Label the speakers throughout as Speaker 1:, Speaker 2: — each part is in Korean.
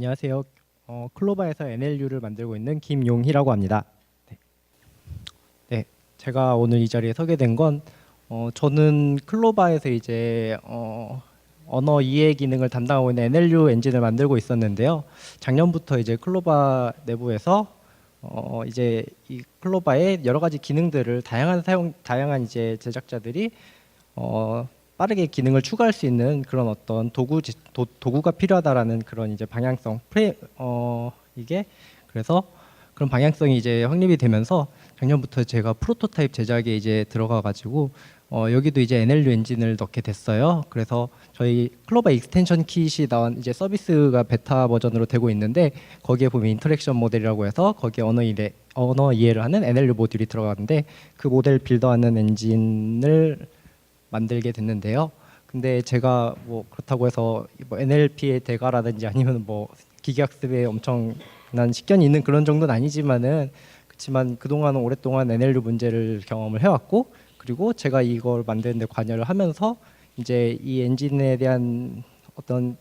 Speaker 1: 안녕하세요. 클로바에서 NLU를 만들고 있는 김용희라고 합니다. 네. 네, 제가 오늘 이 자리에 서게 된 건 저는 클로바에서 이제 언어 이해 기능을 담당하고 있는 NLU 엔진을 만들고 있었는데요. 작년부터 이제 클로바 내부에서 이제 이 클로바의 여러 가지 기능들을 다양한 이제 제작자들이 빠르게 기능을 추가할 수 있는 그런 어떤 도구가 필요하다라는 그런 이제 방향성 이게 그래서 그런 방향성이 이제 확립이 되면서 작년부터 제가 프로토타입 제작에 이제 들어가 가지고 여기도 이제 NLU 엔진을 넣게 됐어요. 그래서 저희 클로바 익스텐션 킷이 나온 이제 서비스가 베타 버전으로 되고 있는데 거기에 보면 인터랙션 모델이라고 해서 거기에 언어 이해를 하는 NLU 모듈이 들어가는데 그 모델 빌더하는 엔진을 만들게 됐는데요. 근데 제가 뭐 그렇다고 해서 뭐 NLP의 대가라든지 아니면 뭐 기계학습에 엄청난 식견이 있는 그런 정도는 아니지만은 그렇지만 그동안 오랫동안 NLU 문제를 경험을 해왔고 그리고 제가 이걸 만드는데 관여를 하면서 이제 이 엔진에 대한 어떤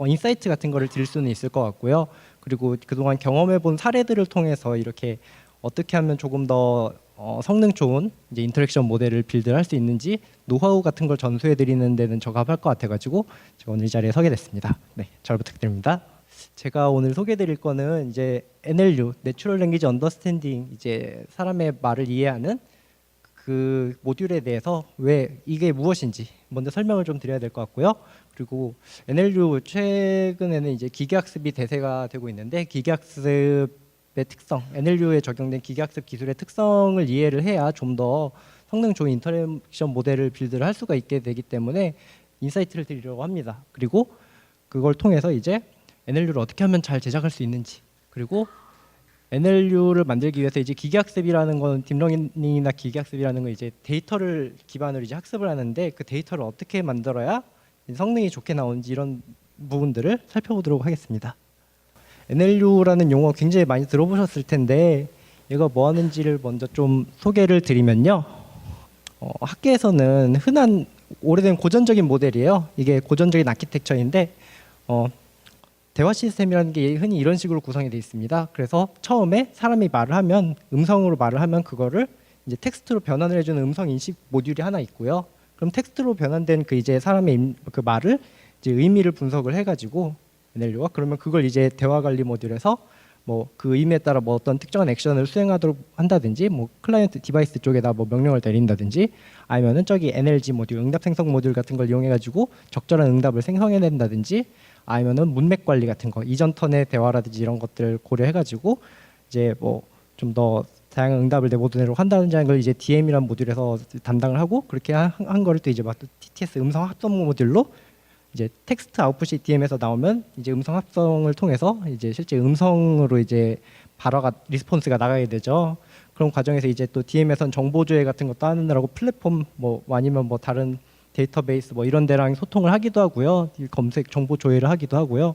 Speaker 1: 인사이트 같은 거를 드릴 수는 있을 것 같고요. 그리고 그동안 경험해본 사례들을 통해서 이렇게 어떻게 하면 조금 더 성능 좋은 이제 인터랙션 모델을 빌드할 수 있는지 노하우 같은 걸 전수해 드리는 데는 적합할 것 같아가지고 제가 오늘 이 자리에 서게 됐습니다. 네, 잘 부탁드립니다. 제가 오늘 소개드릴 거는 이제 NLU, Natural Language Understanding, 이제 사람의 말을 이해하는 그 모듈에 대해서 왜 이게 무엇인지 먼저 설명을 좀 드려야 될 것 같고요. 그리고 NLU 최근에는 이제 기계학습이 대세가 되고 있는데 기계학습의 특성, NLU에 적용된 기계학습 기술의 특성을 이해를 해야 좀 더 성능 좋은 인터랙션 모델을 빌드를 할 수가 있게 되기 때문에 인사이트를 드리려고 합니다. 그리고 그걸 통해서 이제 NLU를 어떻게 하면 잘 제작할 수 있는지, 그리고 NLU를 만들기 위해서 이제 기계학습이라는 건 딥러닝이나 기계학습이라는 건 이제 데이터를 기반으로 이제 학습을 하는데 그 데이터를 어떻게 만들어야 성능이 좋게 나오는지 이런 부분들을 살펴보도록 하겠습니다. NLU라는 용어 굉장히 많이 들어보셨을 텐데 얘가 뭐 하는지를 먼저 좀 소개를 드리면요. 학계에서는 흔한 오래된 고전적인 모델이에요. 이게 고전적인 아키텍처인데 대화 시스템이라는 게 흔히 이런 식으로 구성이 되어 있습니다. 그래서 처음에 사람이 말을 하면 음성으로 말을 하면 그거를 이제 텍스트로 변환을 해주는 음성 인식 모듈이 하나 있고요. 그럼 텍스트로 변환된 그 이제 사람의 그 말을 이제 의미를 분석을 해가지고 NLU가 그러면 그걸 이제 대화 관리 모듈에서 뭐 그 의미에 따라 뭐 어떤 특정한 액션을 수행하도록 한다든지 뭐 클라이언트 디바이스 쪽에다 뭐 명령을 내린다든지 아니면은 저기 NLG 모듈 응답 생성 모듈 같은 걸 이용해가지고 적절한 응답을 생성해낸다든지 아니면은 문맥 관리 같은 거 이전 턴의 대화라든지 이런 것들을 고려해가지고 이제 뭐 좀 더 다양한 응답을 내보내도록 한다든지 하는 걸 이제 DM이라는 모듈에서 담당을 하고 그렇게 한 거를 또 이제 막 또 TTS 음성 합성 모듈로 이제 텍스트 아웃풋이 DM에서 나오면 이제 음성 합성을 통해서 이제 실제 음성으로 이제 발화가 리스폰스가 나가게 되죠. 그런 과정에서 이제 또 DM에선 정보 조회 같은 것도 하느라고 플랫폼 뭐 아니면 뭐 다른 데이터베이스 뭐 이런 데랑 소통을 하기도 하고요. 검색 정보 조회를 하기도 하고요.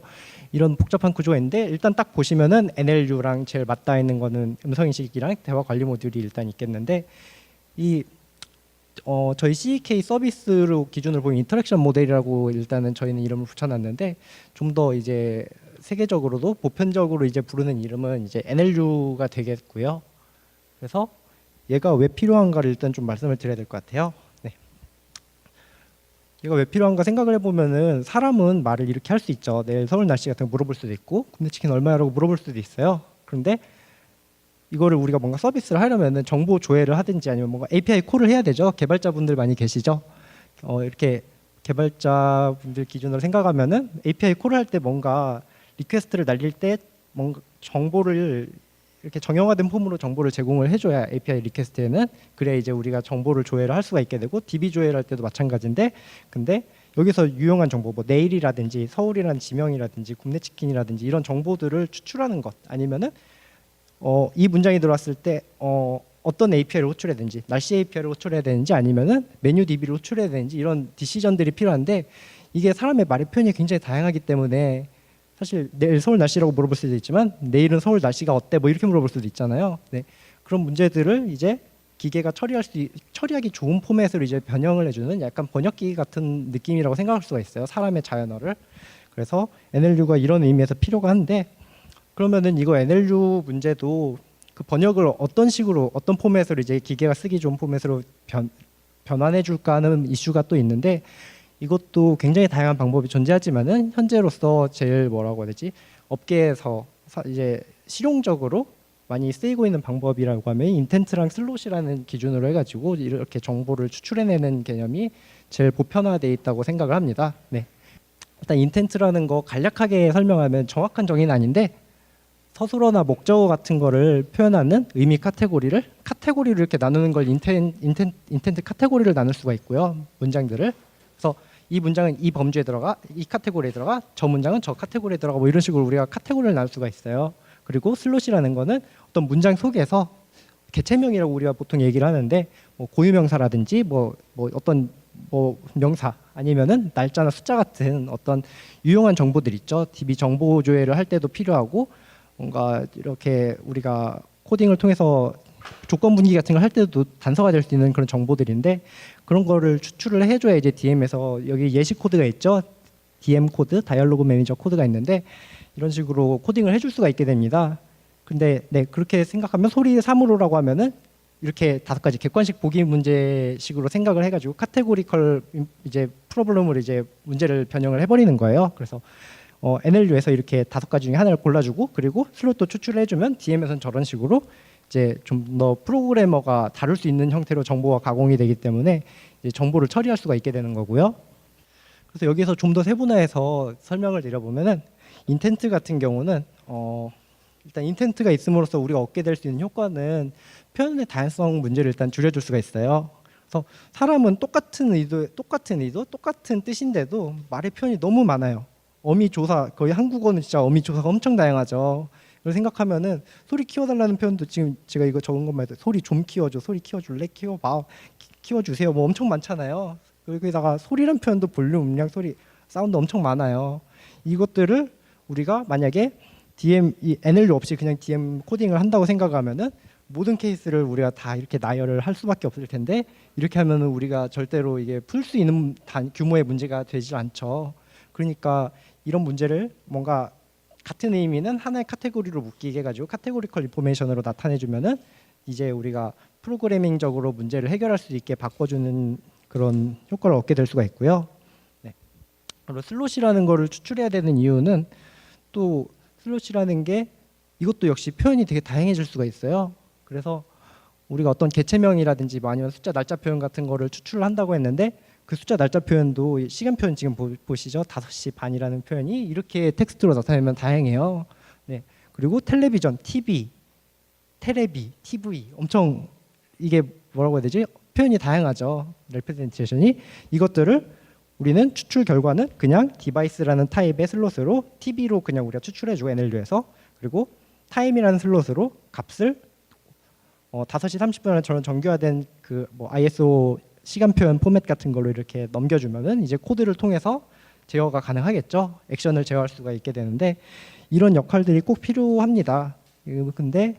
Speaker 1: 이런 복잡한 구조인데 일단 딱 보시면은 NLU랑 제일 맞닿아 있는 거는 음성 인식이랑 대화 관리 모듈이 일단 있겠는데 이 저희 CEK 서비스로 기준으로 보면 인터랙션 모델이라고 일단은 저희는 이름을 붙여놨는데 좀 더 이제 세계적으로도 보편적으로 이제 부르는 이름은 이제 NLU가 되겠고요. 그래서 얘가 왜 필요한가를 일단 좀 말씀을 드려야 될 것 같아요. 네. 얘가 왜 필요한가 생각을 해보면은 사람은 말을 이렇게 할 수 있죠. 내일 서울 날씨 같은 거 물어볼 수도 있고 굽네 치킨 얼마야라고 물어볼 수도 있어요. 그런데 이거를 우리가 뭔가 서비스를 하려면은 정보 조회를 하든지 아니면 뭔가 API 콜을 해야 되죠. 개발자분들 많이 계시죠. 이렇게 개발자분들 기준으로 생각하면은 API 콜을 할 때 뭔가 리퀘스트를 날릴 때 뭔가 정보를 이렇게 정형화된 폼으로 정보를 제공을 해줘야 API 리퀘스트에는 그래야 이제 우리가 정보를 조회를 할 수가 있게 되고 DB 조회를 할 때도 마찬가지인데 근데 여기서 유용한 정보 뭐 내일이라든지 서울이라는 지명이라든지 굽네 치킨이라든지 이런 정보들을 추출하는 것 아니면은 이 문장이 들어왔을 때 어떤 API를 호출해야 되는지 날씨 API를 호출해야 되는지 아니면은 메뉴 DB를 호출해야 되는지 이런 디시전들이 필요한데 이게 사람의 말의 표현이 굉장히 다양하기 때문에 사실 내일 서울 날씨라고 물어볼 수도 있지만 내일은 서울 날씨가 어때 뭐 이렇게 물어볼 수도 있잖아요. 네. 그런 문제들을 이제 기계가 처리하기 좋은 포맷으로 이제 변형을 해주는 약간 번역기 같은 느낌이라고 생각할 수가 있어요. 사람의 자연어를. 그래서 NLU가 이런 의미에서 필요가 한데, 그러면은 이거 NLU 문제도 그 번역을 어떤 식으로 어떤 포맷으로 이제 기계가 쓰기 좋은 포맷으로 변환해 줄까 하는 이슈가 또 있는데, 이것도 굉장히 다양한 방법이 존재하지만은 현재로서 제일 뭐라고 해야 되지? 업계에서 이제 실용적으로 많이 쓰이고 있는 방법이라고 하면 인텐트랑 슬롯이라는 기준으로 해가지고 이렇게 정보를 추출해내는 개념이 제일 보편화되어 있다고 생각을 합니다. 네. 일단 인텐트라는 거 간략하게 설명하면 정확한 정의는 아닌데, 서술어나 목적어 같은 거를 표현하는 의미 카테고리를 이렇게 나누는 걸 인텐트 카테고리를 나눌 수가 있고요. 문장들을. 그래서 이 문장은 이 범주에 들어가, 이 카테고리에 들어가, 저 문장은 저 카테고리에 들어가, 뭐 이런 식으로 우리가 카테고리를 나눌 수가 있어요. 그리고 슬롯이라는 거는 어떤 문장 속에서 개체명이라고 우리가 보통 얘기를 하는데, 뭐 고유명사라든지 어떤 명사 아니면은 날짜나 숫자 같은 어떤 유용한 정보들 있죠. DB 정보 조회를 할 때도 필요하고, 뭔가 이렇게 우리가 코딩을 통해서 조건 분기 같은 걸 할 때도 단서가 될 수 있는 그런 정보들인데, 그런 거를 추출을 해줘야 이제 DM에서 여기 예시 코드가 있죠. DM 코드, 다이얼로그 매니저 코드가 있는데 이런 식으로 코딩을 해줄 수가 있게 됩니다. 근데 네, 그렇게 생각하면 소리 3으로라고 하면은 이렇게 5가지 객관식 보기 문제식으로 생각을 해가지고 카테고리컬 이제 프로블럼을 이제 문제를 변형을 해버리는 거예요. 그래서 NLU에서 이렇게 5가지 중에 하나를 골라주고, 그리고 슬롯도 추출해주면 DM에서는 저런 식으로 이제 좀 더 프로그래머가 다룰 수 있는 형태로 정보가 가공이 되기 때문에 이제 정보를 처리할 수가 있게 되는 거고요. 그래서 여기서 좀 더 세분화해서 설명을 드려보면은, 인텐트 같은 경우는 일단 인텐트가 있음으로써 우리가 얻게 될 수 있는 효과는 표현의 다양성 문제를 일단 줄여줄 수가 있어요. 그래서 사람은 똑같은 의도, 똑같은 뜻인데도 말의 표현이 너무 많아요. 어미조사, 거의 한국어는 진짜 어미조사가 엄청 다양하죠. 그걸 생각하면은 소리 키워달라는 표현도 지금 제가 이거 적은 것만 해도 소리 좀 키워줘, 소리 키워줄래, 키워주세요, 뭐 엄청 많잖아요. 여기다가 소리란 표현도 볼륨, 음량, 소리, 사운드 엄청 많아요. 이것들을 우리가 만약에 이 NLU 없이 그냥 DM 코딩을 한다고 생각하면은 모든 케이스를 우리가 다 이렇게 나열을 할 수밖에 없을 텐데, 이렇게 하면은 우리가 절대로 이게 풀 수 있는 규모의 문제가 되지 않죠. 그러니까 이런 문제를 뭔가 같은 의미는 하나의 카테고리로 묶이게 해가지고 카테고리컬 인포메이션으로 나타내주면은 이제 우리가 프로그래밍적으로 문제를 해결할 수 있게 바꿔주는 그런 효과를 얻게 될 수가 있고요. 네. 그리고 슬롯이라는 거를 추출해야 되는 이유는, 또 슬롯이라는 게 이것도 역시 표현이 되게 다양해질 수가 있어요. 그래서 우리가 어떤 개체명이라든지 뭐 아니면 숫자 날짜 표현 같은 거를 추출을 한다고 했는데, 그 숫자 날짜 표현도 시간 표현 지금 보시죠. 5시 반이라는 표현이 이렇게 텍스트로 나타내면 다양해요. 네. 그리고 텔레비전, TV, 테레비, TV 엄청 이게 뭐라고 해야 되지? 표현이 다양하죠. 레프레젠테이션이. 이것들을 우리는 추출 결과는 그냥 디바이스라는 타입의 슬롯으로 TV로 그냥 우리가 추출해주고 NLU에서, 그리고 타임이라는 슬롯으로 값을 5시 30분에 저런 정교화된 그 뭐 ISO 시간 표현 포맷 같은 걸로 이렇게 넘겨주면은 이제 코드를 통해서 제어가 가능하겠죠. 액션을 제어할 수가 있게 되는데, 이런 역할들이 꼭 필요합니다. 근데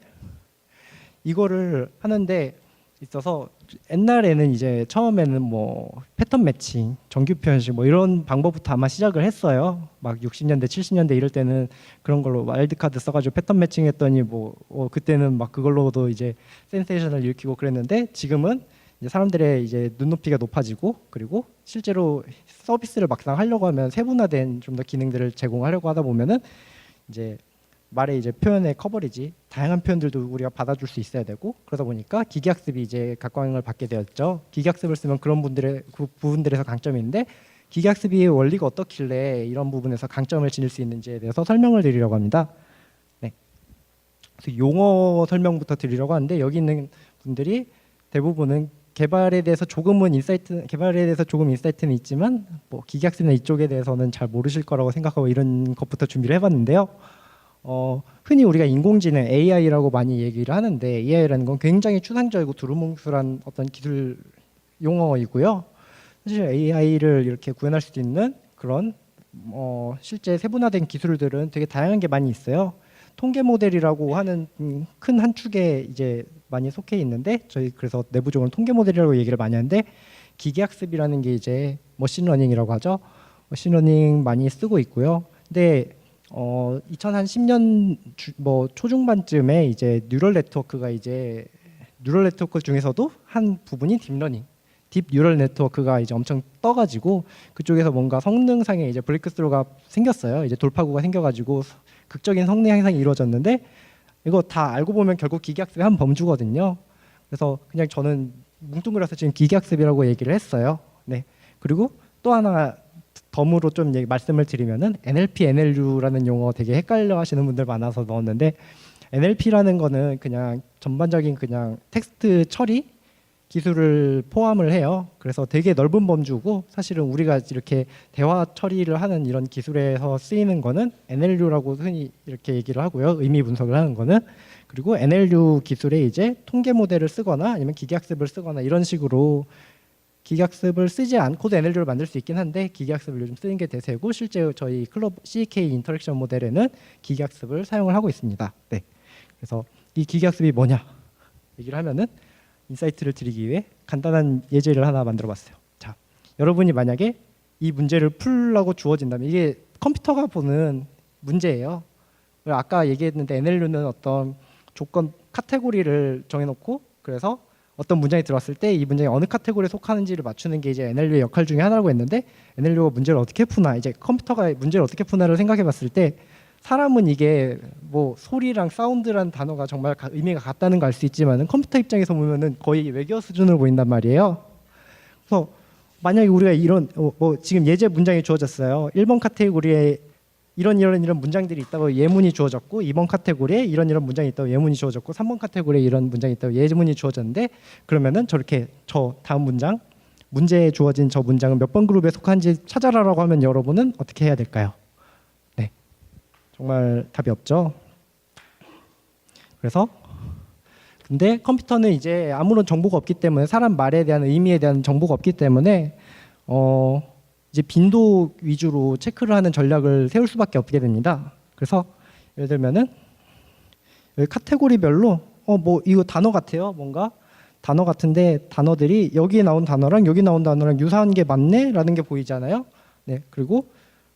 Speaker 1: 이거를 하는데 있어서 옛날에는 이제 처음에는 뭐 패턴 매칭, 정규 표현식 뭐 이런 방법부터 아마 시작을 했어요. 막 60년대, 70년대 이럴 때는 그런 걸로 와일드카드 써가지고 패턴 매칭했더니 뭐 그때는 막 그걸로도 이제 센세이션을 일으키고 그랬는데, 지금은 이제 사람들의 이제 눈높이가 높아지고, 그리고 실제로 서비스를 막상 하려고 하면 세분화된 좀 더 기능들을 제공하려고 하다 보면은 이제 말의 이제 표현의 커버리지, 다양한 표현들도 우리가 받아줄 수 있어야 되고, 그러다 보니까 기계학습이 이제 각광을 받게 되었죠. 기계학습을 쓰면 그런 그 부분들에서 강점이 있는데, 기계학습이 원리가 어떻길래 이런 부분에서 강점을 지닐 수 있는지에 대해서 설명을 드리려고 합니다. 네. 그래서 용어 설명부터 드리려고 하는데, 여기 있는 분들이 대부분은 개발에 대해서 조금 인사이트는 있지만 뭐 기계학습이나 이쪽에 대해서는 잘 모르실 거라고 생각하고 이런 것부터 준비를 해봤는데요. 흔히 우리가 인공지능 AI라고 많이 얘기를 하는데, AI라는 건 굉장히 추상적이고 두루뭉술한 어떤 기술 용어이고요. 사실 AI를 이렇게 구현할 수 있는 그런 실제 세분화된 기술들은 되게 다양한 게 많이 있어요. 통계 모델이라고 하는 큰 한 축에 이제 많이 속해 있는데, 저희 그래서 내부적으로 통계 모델이라고 얘기를 많이 하는데, 기계학습이라는 게 이제 머신러닝이라고 하죠. 머신러닝 많이 쓰고 있고요. 근데 2010년 뭐 초중반쯤에 이제 뉴럴 네트워크 중에서도 한 부분이 딥러닝, 딥 뉴럴 네트워크가 이제 엄청 떠가지고 그쪽에서 뭔가 성능상의 이제 브레이크스루가 생겼어요. 이제 돌파구가 생겨가지고 극적인 성능 향상이 이루어졌는데 이거 다 알고 보면 결국 기계학습의 한 범주거든요. 그래서 그냥 저는 뭉뚱그려서 지금 기계학습이라고 얘기를 했어요. 네. 그리고 또 하나 덤으로 좀 말씀을 드리면은 NLP, NLU라는 용어 되게 헷갈려 하시는 분들 많아서 넣었는데 NLP라는 거는 그냥 전반적인 그냥 텍스트 처리 기술을 포함을 해요. 그래서 되게 넓은 범주고 사실은 우리가 이렇게 대화 처리를 하는 이런 기술에서 쓰이는 거는 NLU라고 흔히 이렇게 얘기를 하고요. 의미 분석을 하는 거는. 그리고 NLU 기술에 이제 통계 모델을 쓰거나 아니면 기계학습을 쓰거나 이런 식으로 기계학습을 쓰지 않고도 NLU를 만들 수 있긴 한데 기계학습을 요즘 쓰는 게 대세고 실제 저희 클럽 CK 인터랙션 모델에는 기계학습을 사용을 하고 있습니다. 네. 그래서 이 기계학습이 뭐냐 얘기를 하면은 인사이트를 드리기 위해 간단한 예제를 하나 만들어 봤어요. 자, 여러분이 만약에 이 문제를 풀라고 주어진다면 이게 컴퓨터가 보는 문제예요. 아까 얘기했는데 NLU는 어떤 조건 카테고리를 정해놓고 그래서 어떤 문장이 들어왔을 때 이 문장이 어느 카테고리에 속하는지를 맞추는 게 이제 NLU의 역할 중에 하나라고 했는데 NLU가 문제를 어떻게 푸나 이제 컴퓨터가 문제를 어떻게 푸나를 생각해 봤을 때 사람은 이게 뭐 소리랑 사운드라는 단어가 정말 의미가 같다는 걸 알 수 있지만은 컴퓨터 입장에서 보면은 거의 외계어 수준으로 보인단 말이에요. 그래서 만약에 우리가 이런 뭐 지금 예제 문장이 주어졌어요. 1번 카테고리에 이런 문장들이 있다고 예문이 주어졌고 2번 카테고리에 이런 문장이 있다고 예문이 주어졌고 3번 카테고리에 이런 문장이 있다고 예문이 주어졌는데 그러면은 저렇게 저 다음 문장 문제에 주어진 저 문장은 몇 번 그룹에 속한지 찾아라라고 하면 여러분은 어떻게 해야 될까요? 네, 정말 답이 없죠. 그래서 근데 컴퓨터는 이제 아무런 정보가 없기 때문에 사람 말에 대한 의미에 대한 정보가 없기 때문에 이제 빈도 위주로 체크를 하는 전략을 세울 수밖에 없게 됩니다. 그래서 예를 들면은 여기 카테고리별로 뭐 이거 단어 같아요. 뭔가 단어 같은데 단어들이 여기에 나온 단어랑 여기 나온 단어랑 유사한 게 맞네라는 게 보이잖아요. 네. 그리고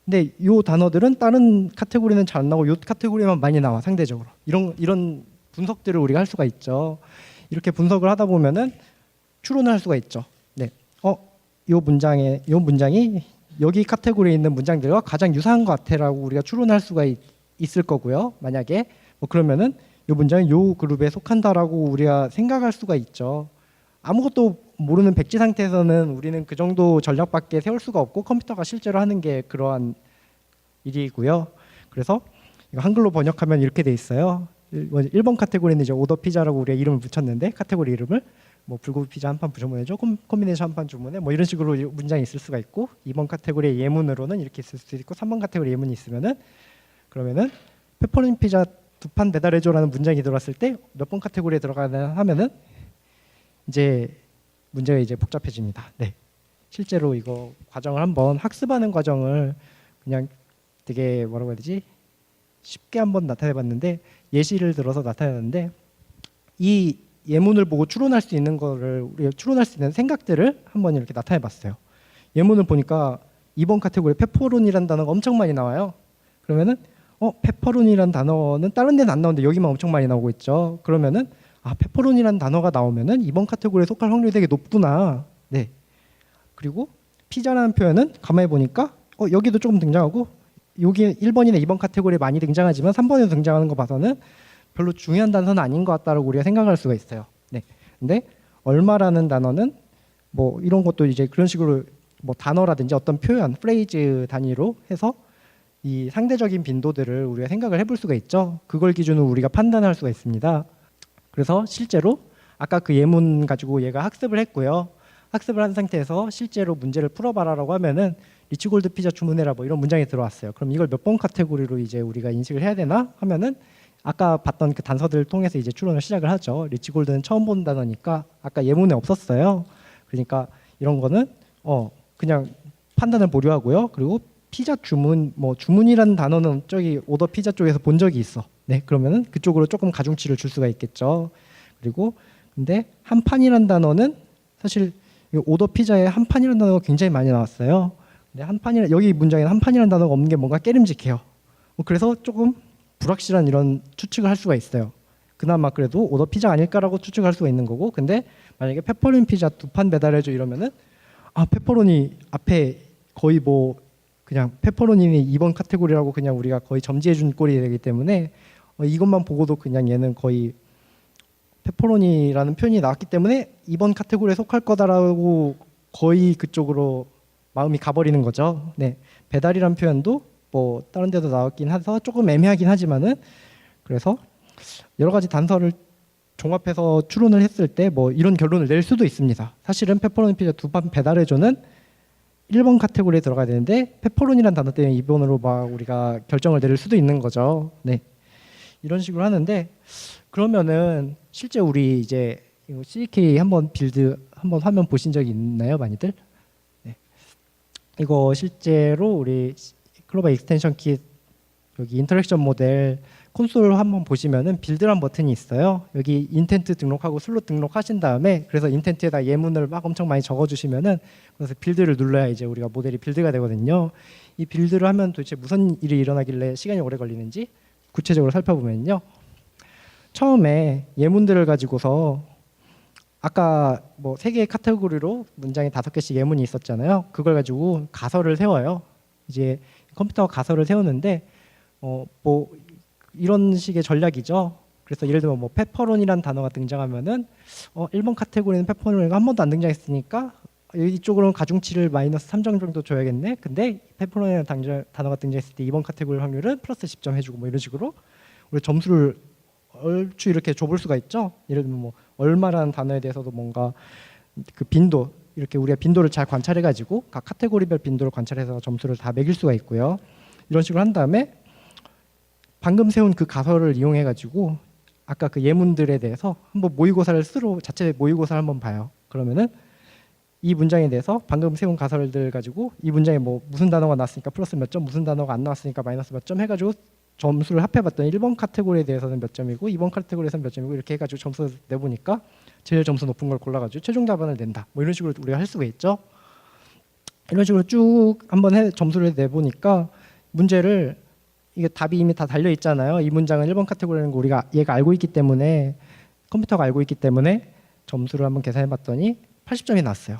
Speaker 1: 근데 요 단어들은 다른 카테고리는 잘 안 나오고 요 카테고리만 많이 나와 상대적으로. 이런 분석들을 우리가 할 수가 있죠. 이렇게 분석을 하다 보면은 추론을 할 수가 있죠. 네. 요 문장이 여기 카테고리에 있는 문장들과 가장 유사한 것 같아라고 우리가 추론할 수가 있을 거고요. 만약에 뭐 그러면은 요 문장은 요 그룹에 속한다라고 우리가 생각할 수가 있죠. 아무것도 모르는 백지 상태에서는 우리는 그 정도 전략밖에 세울 수가 없고 컴퓨터가 실제로 하는 게 그러한 일이고요. 그래서 이거 한글로 번역하면 이렇게 돼 있어요. 1번 카테고리는 이제 오더 피자라고 우리가 이름을 붙였는데 카테고리 이름을 뭐 불고기 피자 한 판 주문해줘, 콤비네이션 한 판 주문해, 뭐 이런 식으로 문장이 있을 수가 있고 2번 카테고리의 예문으로는 이렇게 있을 수도 있고 3번 카테고리 예문이 있으면은 그러면은 페퍼로니 피자 2판 배달해줘라는 문장이 들어왔을 때 몇 번 카테고리에 들어가나 하면은 이제 문제가 이제 복잡해집니다. 네, 실제로 이거 과정을 한번 학습하는 과정을 그냥 되게 뭐라고 해야 되지? 쉽게 한번 나타내봤는데 예시를 들어서 나타내는데 이 예문을 보고 추론할 수 있는 거를 우리가 추론할 수 있는 생각들을 한번 이렇게 나타내봤어요. 예문을 보니까 2번 카테고리 페퍼론이라는 단어가 엄청 많이 나와요. 그러면은 페퍼론이라는 단어는 다른 데는 안 나오는데 여기만 엄청 많이 나오고 있죠. 그러면은 페퍼론이라는 단어가 나오면은 2번 카테고리에 속할 확률이 되게 높구나. 네. 그리고 피자라는 표현은 가만히 보니까 여기도 조금 등장하고 여기 1번이나 2번 카테고리에 많이 등장하지만 3번에도 등장하는 거 봐서는 별로 중요한 단어는 아닌 것 같다라고 우리가 생각할 수가 있어요. 네. 근데 얼마라는 단어는 뭐 이런 것도 이제 그런 식으로 뭐 단어라든지 어떤 표현, 프레이즈 단위로 해서 이 상대적인 빈도들을 우리가 생각을 해볼 수가 있죠. 그걸 기준으로 우리가 판단할 수가 있습니다. 그래서 실제로 아까 그 예문 가지고 얘가 학습을 했고요. 학습을 한 상태에서 실제로 문제를 풀어봐라라고 하면은 리치골드 피자 주문해라 뭐 이런 문장이 들어왔어요. 그럼 이걸 몇 번 카테고리로 이제 우리가 인식을 해야 되나 하면은 아까 봤던 그 단서들을 통해서 이제 추론을 시작을 하죠. 리치골드는 처음 본 단어니까 아까 예문에 없었어요. 그러니까 이런 거는 그냥 판단을 보류하고요. 그리고 피자 주문 뭐 주문이라는 단어는 저기 오더 피자 쪽에서 본 적이 있어. 네, 그러면은 그쪽으로 조금 가중치를 줄 수가 있겠죠. 그리고 근데 한 판이라는 단어는 사실 오더 피자에 한 판이라는 단어가 굉장히 많이 나왔어요. 네, 한판이라 여기 문장에는 한판이라는 단어가 없는 게 뭔가 깨름직해요. 그래서 조금 불확실한 이런 추측을 할 수가 있어요. 그나마 그래도 오더 피자 아닐까라고 추측할 수가 있는 거고, 근데 만약에 페퍼로니 피자 2판 배달해줘 이러면은 아 페퍼로니 앞에 거의 뭐 그냥 페퍼로니는 2번 카테고리라고 그냥 우리가 거의 점지해준 꼴이 되기 때문에 이것만 보고도 그냥 얘는 거의 페퍼로니라는 표현이 나왔기 때문에 2번 카테고리에 속할 거다라고 거의 그쪽으로 마음이 가버리는 거죠. 네, 배달이란 표현도 뭐 다른 데도 나왔긴 해서 조금 애매하긴 하지만은 그래서 여러 가지 단서를 종합해서 추론을 했을 때 뭐 이런 결론을 낼 수도 있습니다. 사실은 페퍼로니 피자 2판 배달해줘는 1번 카테고리에 들어가야 되는데 페퍼로니란 단어 때문에 2번으로 막 우리가 결정을 내릴 수도 있는 거죠. 네, 이런 식으로 하는데 그러면은 실제 우리 이제 이거 CDK 한번 빌드 한번 화면 보신 적이 있나요, 많이들? 네. 이거 실제로 우리 클로바 익스텐션 킷 여기 인터랙션 모델 콘솔 한번 보시면은 빌드란 버튼이 있어요. 여기 인텐트 등록하고 슬롯 등록하신 다음에 그래서 인텐트에다 예문을 막 엄청 많이 적어주시면은 그래서 빌드를 눌러야 이제 우리가 모델이 빌드가 되거든요. 이 빌드를 하면 도대체 무슨 일이 일어나길래 시간이 오래 걸리는지 구체적으로 살펴보면요. 처음에 예문들을 가지고서 아까 뭐 3개의 카테고리로 문장에 5개씩 예문이 있었잖아요. 그걸 가지고 가설을 세워요. 이제 컴퓨터가 가설을 세우는데 뭐 이런 식의 전략이죠. 그래서 예를 들면 뭐 페퍼론이라는 단어가 등장하면은 1번 카테고리는 페퍼론이가 한 번도 안 등장했으니까 이쪽으로는 가중치를 마이너스 3점 정도 줘야겠네. 근데 페퍼론이라는 단어가 등장했을 때 2번 카테고리 확률은 플러스 10점 해주고 뭐 이런 식으로 우리 점수를 얼추 이렇게 줘볼 수가 있죠. 예를 들면 뭐 얼마라는 단어에 대해서도 뭔가 그 빈도 이렇게 우리가 빈도를 잘 관찰해가지고 각 카테고리별 빈도를 관찰해서 점수를 다 매길 수가 있고요. 이런 식으로 한 다음에 방금 세운 그 가설을 이용해가지고 아까 그 예문들에 대해서 한번 모의고사를 자체 모의고사를 한번 봐요. 그러면은 이 문장에 대해서 방금 세운 가설들 가지고 이 문장에 뭐 무슨 단어가 나왔으니까 플러스 몇 점, 무슨 단어가 안 나왔으니까 마이너스 몇 점 해가지고 점수를 합해봤더니 1번 카테고리에 대해서는 몇 점이고 2번 카테고리에서는 몇 점이고 이렇게 해가지고 점수 내보니까 제일 점수 높은 걸 골라가지고 최종 답안을 낸다. 뭐 이런 식으로 우리가 할 수가 있죠. 이런 식으로 쭉 한번 점수를 내보니까 문제를 이게 답이 이미 다 달려 있잖아요. 이 문장은 1번 카테고리라는 거 우리가 얘가 알고 있기 때문에 컴퓨터가 알고 있기 때문에 점수를 한번 계산해봤더니 80점이 나왔어요.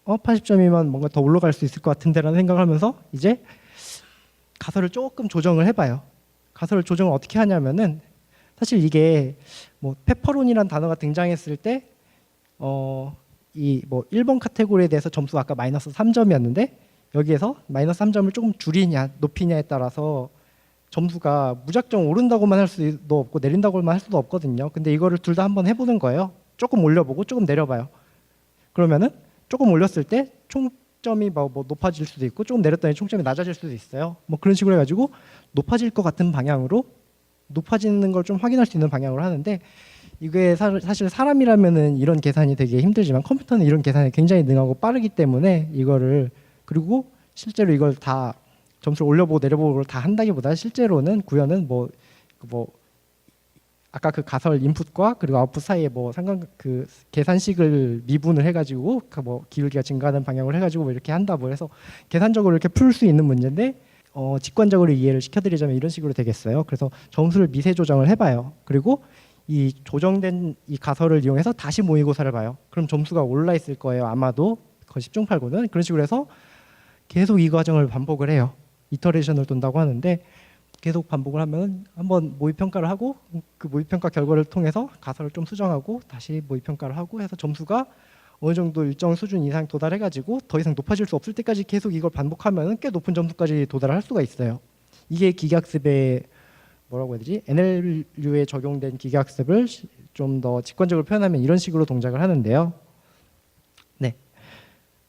Speaker 1: 80점이면 뭔가 더 올라갈 수 있을 것 같은데라는 생각을 하면서 이제 가설을 조금 조정을 해봐요. 가설을 조정을 어떻게 하냐면은 사실 이게 뭐 페퍼론이라는 단어가 등장했을 때 이 뭐 1번 카테고리에 대해서 점수가 아까 마이너스 3점이었는데 여기에서 마이너스 3점을 조금 줄이냐 높이냐에 따라서 점수가 무작정 오른다고만 할 수도 없고 내린다고만 할 수도 없거든요. 근데 이거를 둘 다 한번 해보는 거예요. 조금 올려보고 조금 내려봐요. 그러면은 조금 올렸을 때 총점이 뭐 높아질 수도 있고 조금 내렸더니 총점이 낮아질 수도 있어요. 뭐 그런 식으로 해가지고 높아질 것 같은 방향으로 높아지는 걸 좀 확인할 수 있는 방향으로 하는데 이게 사실 사람이라면은 이런 계산이 되게 힘들지만 컴퓨터는 이런 계산이 굉장히 능하고 빠르기 때문에 이거를 그리고 실제로 이걸 다 점수를 올려보고 내려보고 다 한다기보다 실제로는 구현은 뭐 아까 그 가설 인풋과 그리고 아웃풋 사이에 뭐 그 계산식을 미분을 해가지고 그 뭐 기울기가 증가하는 방향으로 해가지고 뭐 이렇게 한다 뭐 해서 계산적으로 이렇게 풀 수 있는 문제인데 직관적으로 이해를 시켜드리자면 이런 식으로 되겠어요. 그래서 점수를 미세 조정을 해봐요. 그리고 이 조정된 이 가설을 이용해서 다시 모의고사를 봐요. 그럼 점수가 올라 있을 거예요. 아마도 거의 10중 8구는 그런 식으로 해서 계속 이 과정을 반복을 해요. 이터레이션을 돈다고 하는데 계속 반복을 하면 한번 모의평가를 하고 그 모의평가 결과를 통해서 가설을 좀 수정하고 다시 모의평가를 하고 해서 점수가 어느 정도 일정 수준 이상 도달해가지고 더 이상 높아질 수 없을 때까지 계속 이걸 반복하면 꽤 높은 점수까지 도달할 수가 있어요. 이게 기계학습의 뭐라고 해야 되지? NLU에 적용된 기계학습을 좀 더 직관적으로 표현하면 이런 식으로 동작을 하는데요. 네.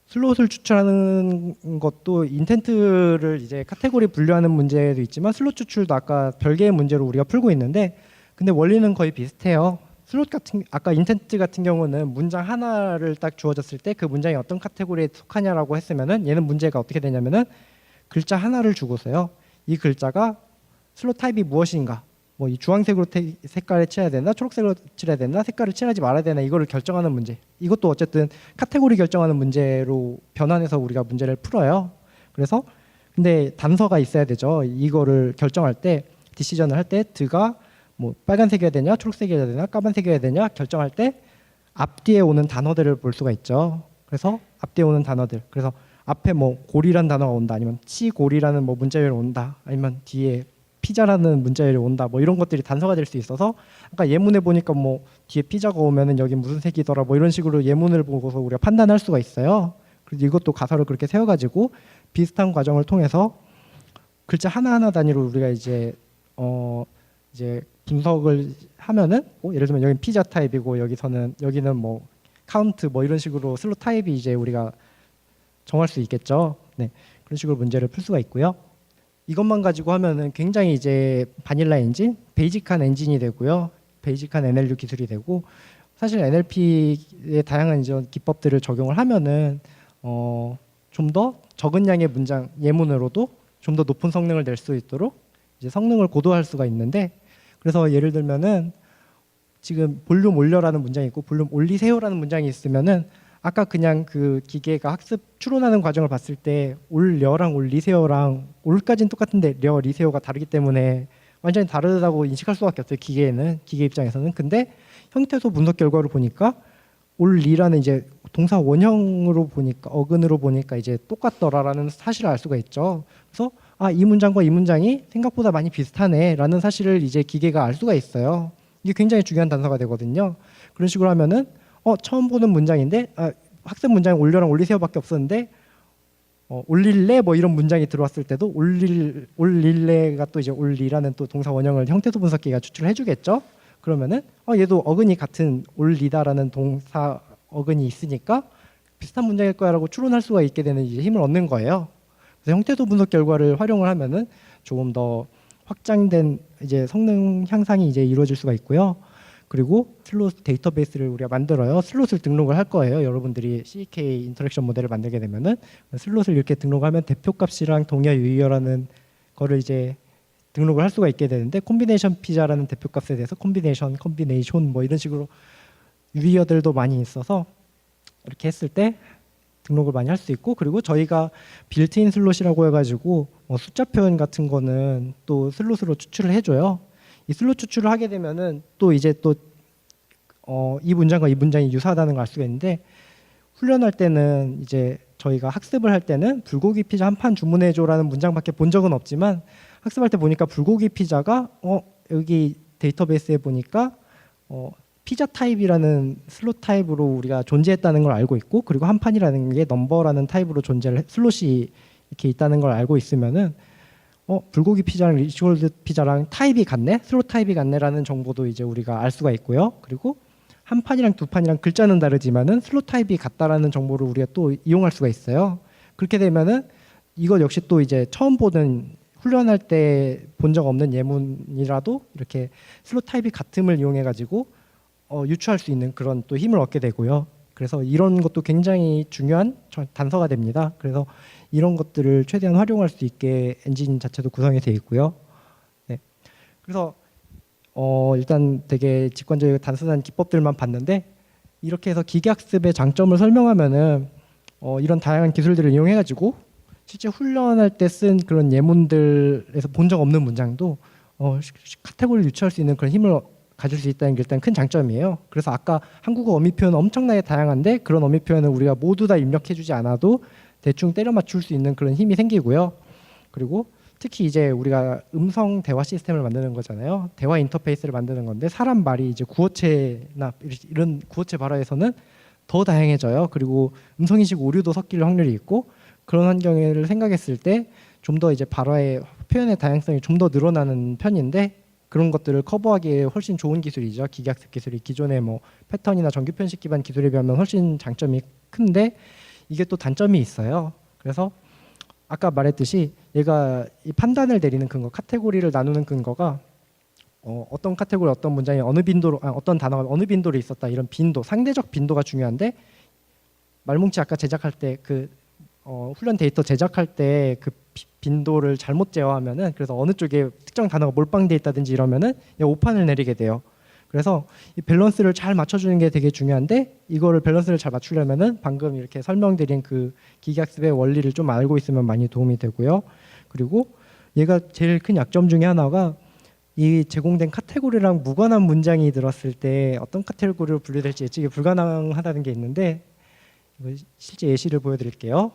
Speaker 1: 슬롯을 추출하는 것도 인텐트를 이제 카테고리 분류하는 문제도 있지만 슬롯 추출도 아까 별개의 문제로 우리가 풀고 있는데 근데 원리는 거의 비슷해요. 슬롯 같은 아까 인텐트 같은 경우는 문장 하나를 딱 주어졌을 때 그 문장이 어떤 카테고리에 속하냐라고 했으면은 얘는 문제가 어떻게 되냐면은 글자 하나를 주고서요. 이 글자가 슬롯 타입이 무엇인가 뭐 이 주황색으로 색깔을 칠해야 되나 초록색으로 칠해야 되나 색깔을 칠하지 말아야 되나 이거를 결정하는 문제 이것도 어쨌든 카테고리 결정하는 문제로 변환해서 우리가 문제를 풀어요. 그래서 근데 단서가 있어야 되죠. 이거를 결정할 때 디시전을 할 때 드가 뭐 빨간색이어야 되냐 초록색이어야 되냐 까만색이어야 되냐 결정할 때 앞뒤에 오는 단어들을 볼 수가 있죠. 그래서 앞뒤에 오는 단어들. 그래서 앞에 뭐 골이라는 단어가 온다 아니면 치골이라는 뭐 문자열이 온다 아니면 뒤에 피자라는 문자열이 온다 뭐 이런 것들이 단서가 될 수 있어서 아까 예문에 보니까 뭐 뒤에 피자가 오면은 여기 무슨 색이더라 뭐 이런 식으로 예문을 보고서 우리가 판단할 수가 있어요. 그래서 이것도 가사를 그렇게 세워가지고 비슷한 과정을 통해서 글자 하나하나 단위로 우리가 이제 분석을 하면은 예를 들면 여기 피자 타입이고 여기는 뭐 카운트 뭐 이런 식으로 슬롯 타입이 이제 우리가 정할 수 있겠죠. 네, 그런 식으로 문제를 풀 수가 있고요. 이것만 가지고 하면은 굉장히 이제 바닐라 엔진, 베이직한 엔진이 되고요. 베이직한 NLU 기술이 되고 사실 NLP의 다양한 이제 기법들을 적용을 하면은 좀 더 적은 양의 문장 예문으로도 좀 더 높은 성능을 낼 수 있도록 이제 성능을 고도화할 수가 있는데 그래서 예를 들면은 지금 볼륨 올려라는 문장이 있고 볼륨 올리세요라는 문장이 있으면은 아까 그냥 그 기계가 학습 추론하는 과정을 봤을 때 올려랑 올리세요랑 올까지는 똑같은데 려 리세요가 다르기 때문에 완전히 다르다고 인식할 수밖에 없어요. 기계 입장에서는. 근데 형태소 분석 결과를 보니까 올리라는 이제 동사 원형으로 보니까 어근으로 보니까 이제 똑같더라라는 사실을 알 수가 있죠. 그래서 이 문장과 이 문장이 생각보다 많이 비슷하네라는 사실을 이제 기계가 알 수가 있어요. 이게 굉장히 중요한 단서가 되거든요. 그런 식으로 하면은 처음 보는 문장인데 학습 문장이 올려랑 올리세요밖에 없었는데 올릴래 뭐 이런 문장이 들어왔을 때도 올릴래가 또 이제 올리라는 또 동사 원형을 형태소 분석기가 추출해 주겠죠. 그러면은 얘도 어근이 같은 올리다라는 동사 어근이 있으니까 비슷한 문장일 거야라고 추론할 수가 있게 되는 이제 힘을 얻는 거예요. 그래서 형태소 분석 결과를 활용을 하면은 조금 더 확장된 이제 성능 향상이 이제 이루어질 수가 있고요. 그리고 슬롯 데이터베이스를 우리가 만들어요. 슬롯을 등록을 할 거예요. 여러분들이 CK 인터랙션 모델을 만들게 되면은 슬롯을 이렇게 등록하면 대표값이랑 동의어 유의어라는 거를 이제 등록을 할 수가 있게 되는데 콤비네이션 피자라는 대표값에 대해서 콤비네이션 뭐 이런 식으로 유의어들도 많이 있어서 이렇게 했을 때 등록을 많이 할 수 있고 그리고 저희가 빌트인 슬롯이라고 해가지고 숫자 표현 같은 거는 또 슬롯으로 추출을 해줘요. 이 슬롯 추출을 하게 되면은 또 이제 또 이 문장과 이 문장이 유사하다는 걸 알 수가 있는데 훈련할 때는 이제 저희가 학습을 할 때는 불고기 피자 한 판 주문해줘라는 문장밖에 본 적은 없지만 학습할 때 보니까 불고기 피자가 여기 데이터베이스에 보니까 피자 타입이라는 슬롯 타입으로 우리가 존재했다는 걸 알고 있고 그리고 한 판이라는 게 넘버라는 타입으로 슬롯이 이렇게 있다는 걸 알고 있으면은 불고기 피자랑 리치골드 피자랑 타입이 같네, 슬롯 타입이 같네라는 정보도 이제 우리가 알 수가 있고요. 그리고 한 판이랑 두 판이랑 글자는 다르지만은 슬롯 타입이 같다라는 정보를 우리가 또 이용할 수가 있어요. 그렇게 되면은 이것 역시 또 이제 처음 보는 훈련할 때 본 적 없는 예문이라도 이렇게 슬롯 타입이 같음을 이용해 가지고 유추할 수 있는 그런 또 힘을 얻게 되고요. 그래서 이런 것도 굉장히 중요한 단서가 됩니다. 그래서 이런 것들을 최대한 활용할 수 있게 엔진 자체도 구성이 되어 있고요. 네. 그래서 일단 되게 직관적이고 단순한 기법들만 봤는데 이렇게 해서 기계학습의 장점을 설명하면은 이런 다양한 기술들을 이용해가지고 실제 훈련할 때 쓴 그런 예문들에서 본 적 없는 문장도 카테고리를 유추할 수 있는 그런 힘을 가질 수 있다는 게 일단 큰 장점이에요. 그래서 아까 한국어 어미 표현은 엄청나게 다양한데 그런 어미 표현을 우리가 모두 다 입력해주지 않아도 대충 때려 맞출 수 있는 그런 힘이 생기고요. 그리고 특히 이제 우리가 음성 대화 시스템을 만드는 거잖아요. 대화 인터페이스를 만드는 건데 사람 말이 이제 구어체나 이런 구어체 발화에서는 더 다양해져요. 그리고 음성인식 오류도 섞일 확률이 있고 그런 환경을 생각했을 때 좀 더 이제 발화의 표현의 다양성이 좀 더 늘어나는 편인데 그런 것들을 커버하기에 훨씬 좋은 기술이죠. 기계학습 기술이 기존의 뭐 패턴이나 정규 편식 기반 기술에 비하면 훨씬 장점이 큰데 이게 또 단점이 있어요. 그래서 아까 말했듯이 얘가 이 판단을 내리는 근거, 카테고리를 나누는 근거가 어떤 카테고리, 어떤 문장이 어느 빈도로, 어떤 단어가 어느 빈도로 있었다 이런 빈도, 상대적 빈도가 중요한데 말뭉치 아까 제작할 때 그 훈련 데이터 제작할 때 그 빈도를 잘못 제어하면은 그래서 어느 쪽에 특정 단어가 몰빵돼 있다든지 이러면은 오판을 내리게 돼요. 그래서 이 밸런스를 잘 맞춰주는 게 되게 중요한데 이거를 밸런스를 잘 맞추려면은 방금 이렇게 설명드린 그 기계학습의 원리를 좀 알고 있으면 많이 도움이 되고요. 그리고 얘가 제일 큰 약점 중에 하나가 이 제공된 카테고리랑 무관한 문장이 들었을 때 어떤 카테고리로 분류될지 예측이 불가능하다는 게 있는데 실제 예시를 보여드릴게요.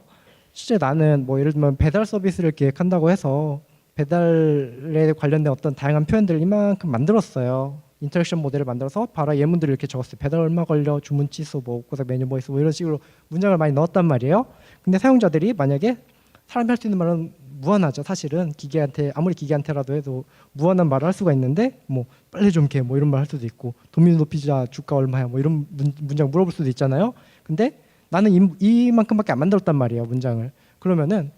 Speaker 1: 실제 나는 뭐 예를 들면 배달 서비스를 기획한다고 해서 배달에 관련된 어떤 다양한 표현들을 이만큼 만들었어요. 인터랙션 모델을 만들어서 바로 예문들을 이렇게 적었어요. 배달 얼마 걸려, 주문 취소, 뭐 고사 메뉴 뭐 있어, 뭐 이런 식으로 문장을 많이 넣었단 말이에요. 근데 사용자들이 만약에 사람이 할 수 있는 말은 무한하죠. 사실은 기계한테 아무리 기계한테라도 해도 무한한 말을 할 수가 있는데 뭐 빨리 좀 개 뭐 이런 말 할 수도 있고 도미노 피자 주가 얼마야 뭐 이런 문장 물어볼 수도 있잖아요. 근데 나는 이만큼밖에 안 만들었단 말이에요. 문장을. 그러면은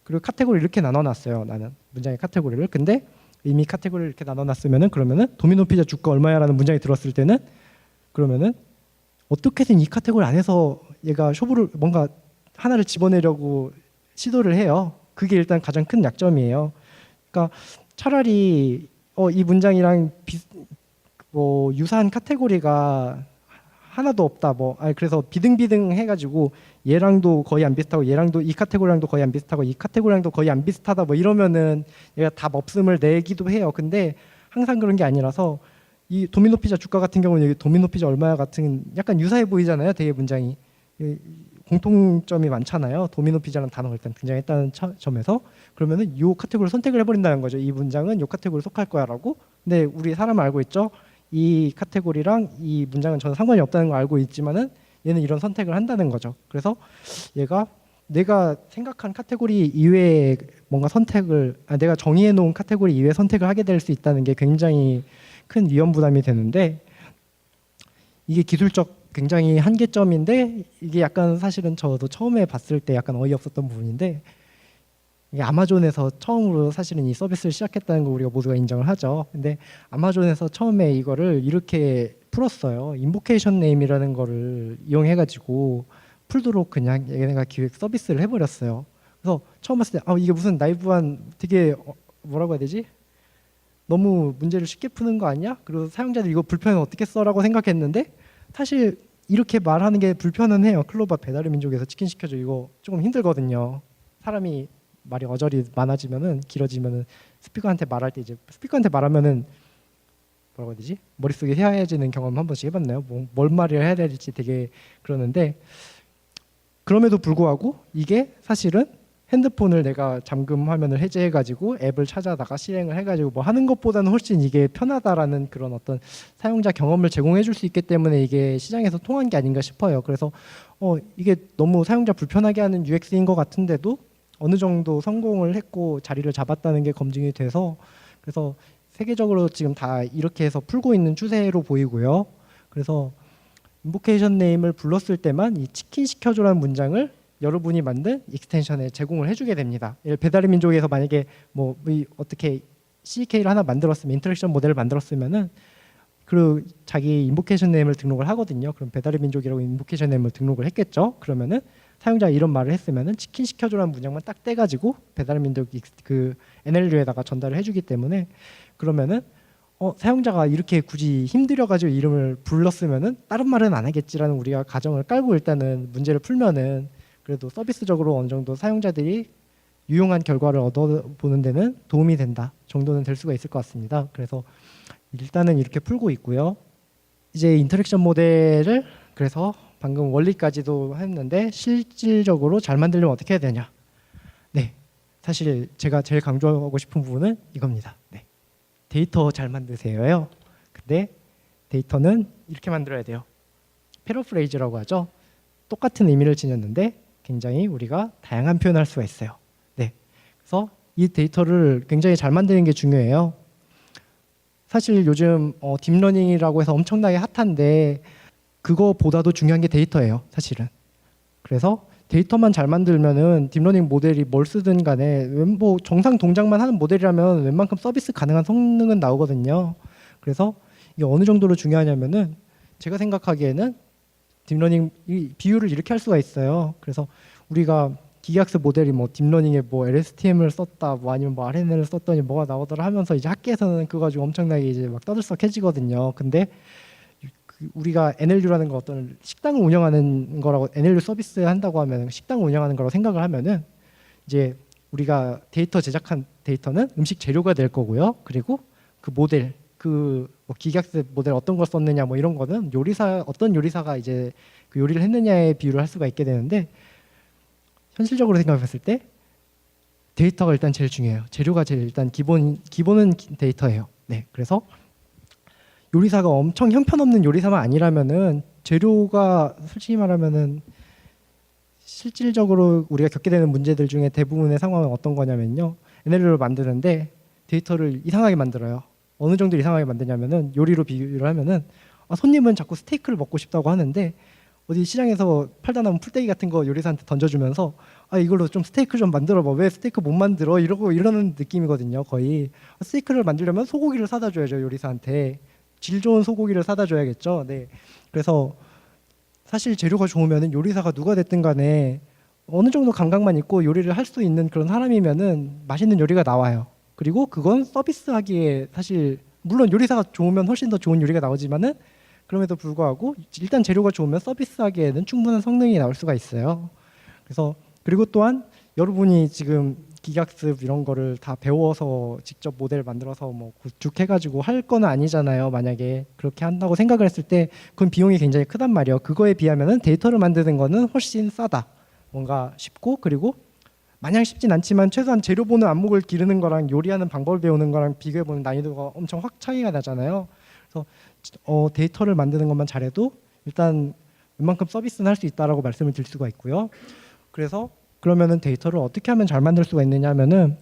Speaker 1: 그리고 카테고리 이렇게 나눠놨어요. 나는 문장의 카테고리를. 근데 이미 카테고리를 이렇게 나눠놨으면은 그러면은 도미노 피자 주가 얼마야라는 문장이 들었을 때는 그러면은 어떻게든 이 카테고리 안에서 얘가 쇼부를 뭔가 하나를 집어내려고 시도를 해요. 그게 일단 가장 큰 약점이에요. 그러니까 차라리 이 문장이랑 뭐 유사한 카테고리가 하나도 없다. 그래서 비등비등 해가지고 얘랑도 거의 안 비슷하고 얘랑도 이 카테고리랑도 거의 안 비슷하고 이 카테고리랑도 거의 안 비슷하다. 뭐 이러면은 얘가 답 없음을 내기도 해요. 근데 항상 그런 게 아니라서 이 도미노 피자 주가 같은 경우는 여기 도미노 피자 얼마야 같은 약간 유사해 보이잖아요. 되게 문장이 공통점이 많잖아요. 도미노 피자라는 단어가 일단 등장했다는 점에서 그러면은 이 카테고리를 선택을 해버린다는 거죠. 이 문장은 이 카테고리에 속할 거야라고. 근데 우리 사람은 알고 있죠. 이 카테고리랑 이 문장은 전혀 상관이 없다는 걸 알고 있지만은 얘는 이런 선택을 한다는 거죠. 그래서 얘가 내가 생각한 카테고리 이외에 뭔가 선택을 내가 정의해 놓은 카테고리 이외에 선택을 하게 될 수 있다는 게 굉장히 큰 위험 부담이 되는데 이게 기술적 굉장히 한계점인데 이게 약간 사실은 저도 처음에 봤을 때 약간 어이없었던 부분인데 이게 아마존에서 처음으로 사실은 이 서비스를 시작했다는 거 우리가 모두가 인정을 하죠. 근데 아마존에서 처음에 이거를 이렇게 풀었어요. 인보케이션 네임이라는 거를 이용해가지고 풀도록 그냥 얘네가 기획 서비스를 해버렸어요. 그래서 처음 봤을 때 이게 무슨 나이브한 되게 뭐라고 해야 되지? 너무 문제를 쉽게 푸는 거 아니야? 그리고 사용자들 이거 불편은 어떻게 써라고 생각했는데 사실 이렇게 말하는 게 불편은 해요. 클로바 배달의 민족에서 치킨 시켜줘 이거 조금 힘들거든요. 사람이 말이 어절이 많아지면은 길어지면은 스피커한테 말할 때 이제 스피커한테 말하면은 뭐라고 해야 되지? 머릿속에 헤아해지는 경험 한 번씩 해봤나요? 뭘 말을 해야 될지 되게 그러는데 그럼에도 불구하고 이게 사실은 핸드폰을 내가 잠금 화면을 해제해가지고 앱을 찾아다가 실행을 해가지고 뭐 하는 것보다는 훨씬 이게 편하다라는 그런 어떤 사용자 경험을 제공해줄 수 있기 때문에 이게 시장에서 통한 게 아닌가 싶어요. 그래서 이게 너무 사용자 불편하게 하는 UX인 것 같은데도 어느 정도 성공을 했고 자리를 잡았다는 게 검증이 돼서 그래서 세계적으로 지금 다 이렇게 해서 풀고 있는 추세로 보이고요. 그래서 인보케이션 네임을 불렀을 때만 이 치킨 시켜줘라는 문장을 여러분이 만든 익스텐션에 제공을 해주게 됩니다. 배달의 민족에서 만약에 뭐 어떻게 CK를 하나 만들었으면 인터랙션 모델을 만들었으면은 그 자기 인보케이션 네임을 등록을 하거든요. 그럼 배달의 민족이라고 인보케이션 네임을 등록을 했겠죠. 그러면은 사용자가 이런 말을 했으면은 치킨 시켜줘라는 문장만 딱 떼가지고 배달의 민족 그 NLU에다가 전달을 해주기 때문에 그러면은 사용자가 이렇게 굳이 힘들여가지고 이름을 불렀으면은 다른 말은 안 하겠지라는 우리가 가정을 깔고 일단은 문제를 풀면은 그래도 서비스적으로 어느 정도 사용자들이 유용한 결과를 얻어보는 데는 도움이 된다 정도는 될 수가 있을 것 같습니다. 그래서 일단은 이렇게 풀고 있고요. 이제 인터랙션 모델을 그래서 방금 원리까지도 했는데 실질적으로 잘 만들려면 어떻게 해야 되냐? 네, 사실 제가 제일 강조하고 싶은 부분은 이겁니다. 네, 데이터 잘 만드세요요. 근데 데이터는 이렇게 만들어야 돼요. 패러프레이즈라고 하죠. 똑같은 의미를 지녔는데 굉장히 우리가 다양한 표현을 할 수가 있어요. 네, 그래서 이 데이터를 굉장히 잘 만드는 게 중요해요. 사실 요즘 딥러닝이라고 해서 엄청나게 핫한데 그거보다도 중요한 게 데이터예요. 사실은. 그래서 데이터만 잘 만들면은 딥러닝 모델이 뭘 쓰든 간에 뭐 정상 동작만 하는 모델이라면 웬만큼 서비스 가능한 성능은 나오거든요. 그래서 이게 어느 정도로 중요하냐면은 제가 생각하기에는 딥러닝 비율을 이렇게 할 수가 있어요. 그래서 우리가 기계학습 모델이 뭐 딥러닝에 뭐 LSTM을 썼다, 뭐 아니면 뭐 RNN을 썼더니 뭐가 나오더라 하면서 이제 학계에서는 그거 가지고 엄청나게 이제 막 떠들썩해지거든요. 근데 우리가 NLU라는 거 어떤 식당을 운영하는 거라고 NLU 서비스 한다고 하면 식당을 운영하는 거라고 생각을 하면은 이제 우리가 데이터 제작한 데이터는 음식 재료가 될 거고요. 그리고 그 모델 그뭐 기계학습 모델 어떤 걸 썼느냐 뭐 이런 거는 요리사 어떤 요리사가 이제 그 요리를 했느냐에 비유를 할 수가 있게 되는데 현실적으로 생각했을 때 데이터가 일단 제일 중요해요. 재료가 제일 일단 기본은 데이터예요. 네, 그래서 요리사가 엄청 형편없는 요리사만 아니라면은 재료가 솔직히 말하면은 실질적으로 우리가 겪게 되는 문제들 중에 대부분의 상황은 어떤 거냐면요. NLU를 만드는데 데이터를 이상하게 만들어요. 어느 정도 이상하게 만드냐면은 요리로 비교를 하면은 손님은 자꾸 스테이크를 먹고 싶다고 하는데 어디 시장에서 팔다 남은 풀떼기 같은 거 요리사한테 던져주면서 이걸로 좀 스테이크 좀 만들어봐. 왜 스테이크 못 만들어? 이러는 느낌이거든요. 거의 스테이크를 만들려면 소고기를 사다 줘야죠. 요리사한테 질 좋은 소고기를 사다 줘야겠죠. 네. 그래서 사실 재료가 좋으면은 요리사가 누가 됐든 간에 어느 정도 감각만 있고 요리를 할 수 있는 그런 사람이면은 맛있는 요리가 나와요. 그리고 그건 서비스하기에 사실 물론 요리사가 좋으면 훨씬 더 좋은 요리가 나오지만은 그럼에도 불구하고 일단 재료가 좋으면 서비스하기에는 충분한 성능이 나올 수가 있어요. 그래서 그리고 또한 여러분이 지금 기계학습 이런 거를 다 배워서 직접 모델 만들어서 뭐 구축해가지고 할 거는 아니잖아요. 만약에 그렇게 한다고 생각을 했을 때 그건 비용이 굉장히 크단 말이에요. 그거에 비하면은 데이터를 만드는 거는 훨씬 싸다. 뭔가 쉽고 그리고 마냥 쉽진 않지만 최소한 재료 보는 안목을 기르는 거랑 요리하는 방법을 배우는 거랑 비교해보는 난이도가 엄청 확 차이가 나잖아요. 그래서 데이터를 만드는 것만 잘해도 일단 웬만큼 서비스는 할 수 있다라고 말씀을 드릴 수가 있고요. 그래서 그러면은 데이터를 어떻게 하면 잘 만들 수가 있느냐 하면은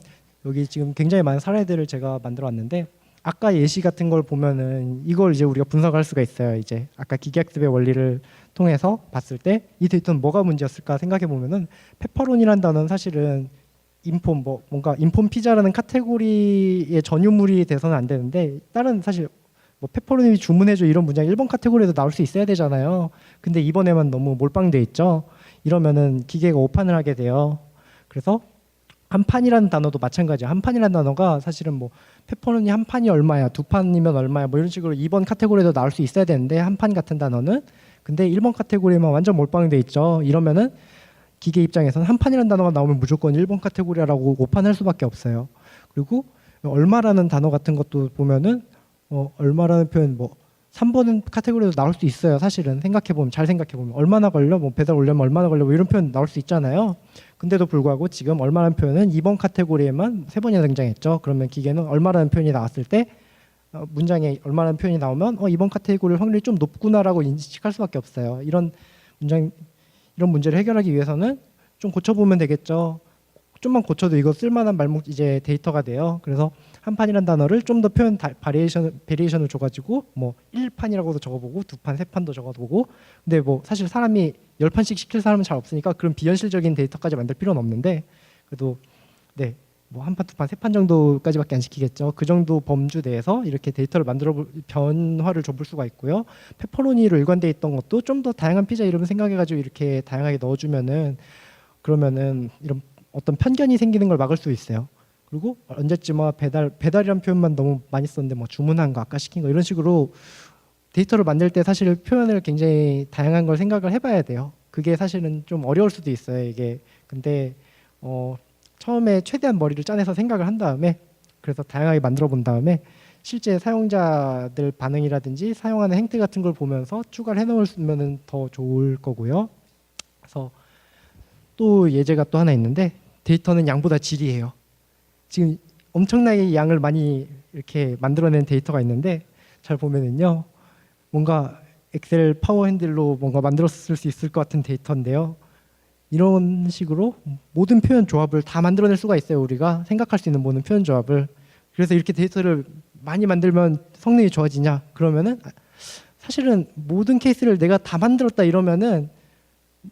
Speaker 1: 여기 지금 굉장히 많은 사례들을 제가 만들어 왔는데 아까 예시 같은 걸 보면은 이걸 이제 우리가 분석할 수가 있어요. 이제 아까 기계학습의 원리를 통해서 봤을 때 이 데이터는 뭐가 문제였을까 생각해 보면은 페퍼로니라는 단어는 사실은 뭔가 인폼 피자라는 카테고리의 전유물이 돼서는 안 되는데 다른 사실 뭐 페퍼로니 주문해줘 이런 문장 1번 카테고리에도 나올 수 있어야 되잖아요. 근데 이번에만 너무 몰빵돼 있죠. 이러면은 기계가 오판을 하게 돼요. 그래서 한 판이라는 단어도 마찬가지야. 한 판이라는 단어가 사실은 뭐 페퍼로니 한 판이 얼마야, 두 판이면 얼마야, 뭐 이런 식으로 2번 카테고리에도 나올 수 있어야 되는데 한 판 같은 단어는 근데 1번 카테고리에만 완전 몰빵돼 있죠. 이러면은 기계 입장에서는 한 판이라는 단어가 나오면 무조건 1번 카테고리라고 오판할 수밖에 없어요. 그리고 얼마라는 단어 같은 것도 보면은 얼마라는 표현 뭐 3번은 카테고리도 나올 수 있어요. 사실은 생각해보면 잘 생각해보면 얼마나 걸려? 뭐 배달 오려면 얼마나 걸려? 뭐 이런 표현 나올 수 있잖아요. 근데도 불구하고 지금 얼마라는 표현은 2번 카테고리에만 3번이나 등장했죠. 그러면 기계는 얼마라는 표현이 나왔을 때 문장에 얼마라는 표현이 나오면 2번 카테고리 확률이 좀 높구나라고 인식할 수밖에 없어요. 이런 문제를 해결하기 위해서는 좀 고쳐보면 되겠죠. 좀만 고쳐도 이거 쓸만한 말목 이제 데이터가 돼요. 그래서 한 판이라는 단어를 좀 더 표현 베리에이션을 줘가지고 뭐 1판이라고도 적어보고 2판, 3판도 적어보고 근데 뭐 사실 사람이 10판씩 시킬 사람은 잘 없으니까 그런 비현실적인 데이터까지 만들 필요는 없는데 그래도 네. 뭐 한 판, 두 판, 세 판 정도까지밖에 안 시키겠죠. 그 정도 범주 내에서 이렇게 데이터를 변화를 줘볼 수가 있고요. 페퍼로니로 일관돼 있던 것도 좀 더 다양한 피자 이름을 생각해가지고 이렇게 다양하게 넣어주면은 그러면은 이런 어떤 편견이 생기는 걸 막을 수 있어요. 그리고 언제쯤 배달이란 표현만 너무 많이 썼는데 뭐 주문한 거, 아까 시킨 거 이런 식으로 데이터를 만들 때 사실 표현을 굉장히 다양한 걸 생각을 해봐야 돼요. 그게 사실은 좀 어려울 수도 있어요. 이게 근데 처음에 최대한 머리를 짜내서 생각을 한 다음에 그래서 다양하게 만들어 본 다음에 실제 사용자들 반응이라든지 사용하는 행태 같은 걸 보면서 추가를 해놓으면 더 좋을 거고요. 그래서 또 예제가 또 하나 있는데 데이터는 양보다 질이에요. 지금 엄청나게 양을 많이 이렇게 만들어낸 데이터가 있는데 잘 보면은요 뭔가 엑셀 파워 핸들로 뭔가 만들었을 수 있을 것 같은 데이터인데요. 이런 식으로 모든 표현 조합을 다 만들어낼 수가 있어요. 우리가 생각할 수 있는 모든 표현 조합을. 그래서 이렇게 데이터를 많이 만들면 성능이 좋아지냐? 그러면은 사실은 모든 케이스를 내가 다 만들었다 이러면은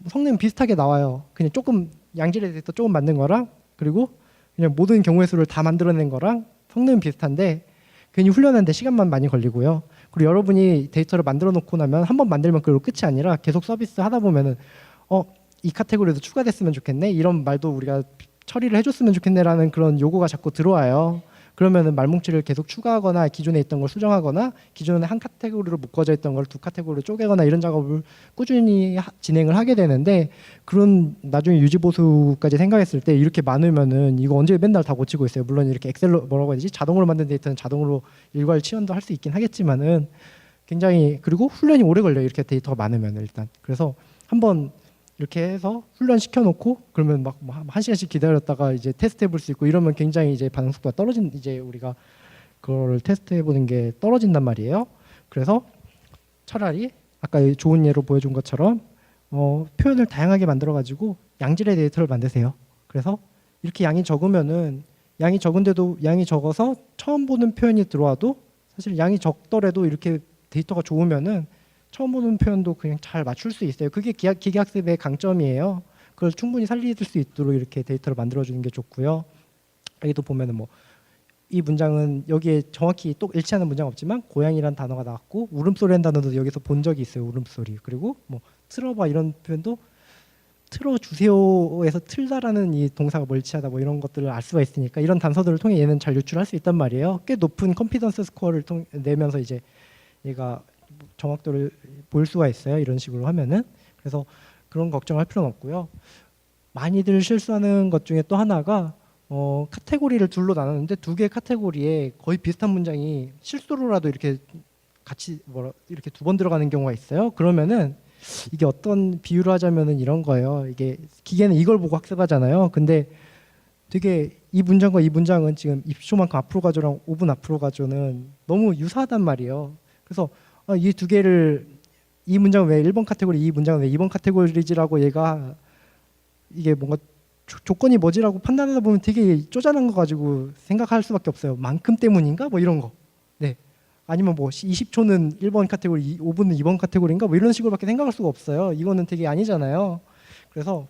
Speaker 1: 성능 비슷하게 나와요. 그냥 조금 양질의 데이터 조금 만든 거랑 그리고 그냥 모든 경우의 수를 다 만들어낸 거랑 성능은 비슷한데 괜히 훈련하는데 시간만 많이 걸리고요. 그리고 여러분이 데이터를 만들어 놓고 나면 한 번 만들면 그걸로 끝이 아니라 계속 서비스 하다 보면은 이 카테고리도 추가됐으면 좋겠네 이런 말도 우리가 처리를 해줬으면 좋겠네라는 그런 요구가 자꾸 들어와요. 그러면은 말뭉치를 계속 추가하거나 기존에 있던 걸 수정하거나 기존에 한 카테고리로 묶어져 있던 걸 두 카테고리로 쪼개거나 이런 작업을 꾸준히 진행을 하게 되는데 그런 나중에 유지 보수까지 생각했을 때 이렇게 많으면은 이거 언제 맨날 다 고치고 있어요. 물론 이렇게 엑셀로 뭐라고 해야 되지 자동으로 만든 데이터는 자동으로 일괄 치환도 할 수 있긴 하겠지만은 굉장히 그리고 훈련이 오래 걸려요. 이렇게 데이터가 많으면 일단 그래서 한번 이렇게 해서 훈련시켜 놓고 그러면 막 한 시간씩 기다렸다가 이제 테스트 해볼 수 있고 이러면 굉장히 이제 반응 속도가 떨어진 이제 우리가 그걸 테스트 해보는 게 떨어진단 말이에요. 그래서 차라리 아까 좋은 예로 보여준 것처럼 표현을 다양하게 만들어 가지고 양질의 데이터를 만드세요. 그래서 이렇게 양이 적으면은 양이 적은데도 양이 적어서 처음 보는 표현이 들어와도 사실 양이 적더라도 이렇게 데이터가 좋으면은 처음 보는 표현도 그냥 잘 맞출 수 있어요. 그게 기계학습의 강점이에요. 그걸 충분히 살릴 수 있도록 이렇게 데이터를 만들어주는 게 좋고요. 여기도 보면은 뭐 이 문장은 여기에 정확히 또 일치하는 문장 없지만 고양이란 단어가 나왔고 울음소리라는 단어도 여기서 본 적이 있어요. 울음소리. 그리고 뭐 틀어봐 이런 표현도 틀어주세요에서 틀다라는 이 동사가 멀치하다 뭐 이런 것들을 알 수가 있으니까 이런 단서들을 통해 얘는 잘 유출할 수 있단 말이에요. 꽤 높은 컨피던스 스코어를 내면서 이제 얘가 정확도를 볼 수가 있어요. 이런 식으로 하면은 그래서 그런 걱정할 필요는 없고요. 많이들 실수하는 것 중에 또 하나가 카테고리를 둘로 나눴는데 두 개의 카테고리에 거의 비슷한 문장이 실수로라도 이렇게 같이 이렇게 두 번 들어가는 경우가 있어요. 그러면은 이게 어떤 비유를 하자면은 이런 거예요. 이게 기계는 이걸 보고 학습하잖아요. 근데 되게 이 문장과 이 문장은 지금 20초만큼 앞으로 가죠랑 5분 앞으로 가죠는 너무 유사하단 말이에요. 그래서 이 두 개를 이 문장은 왜 1번 카테고리, 이 문장은 왜 2번 카테고리지라고 얘가 이게 뭔가 조건이 뭐지라고 판단하다 보면 되게 쪼잔한 거 가지고 생각할 수밖에 없어요. 만큼 때문인가? 뭐 이런 거. 네. 아니면 뭐 20초는 1번 카테고리, 5분은 2번 카테고리인가? 뭐 이런 식으로밖에 생각할 수가 없어요. 이거는 되게 아니잖아요. 그래서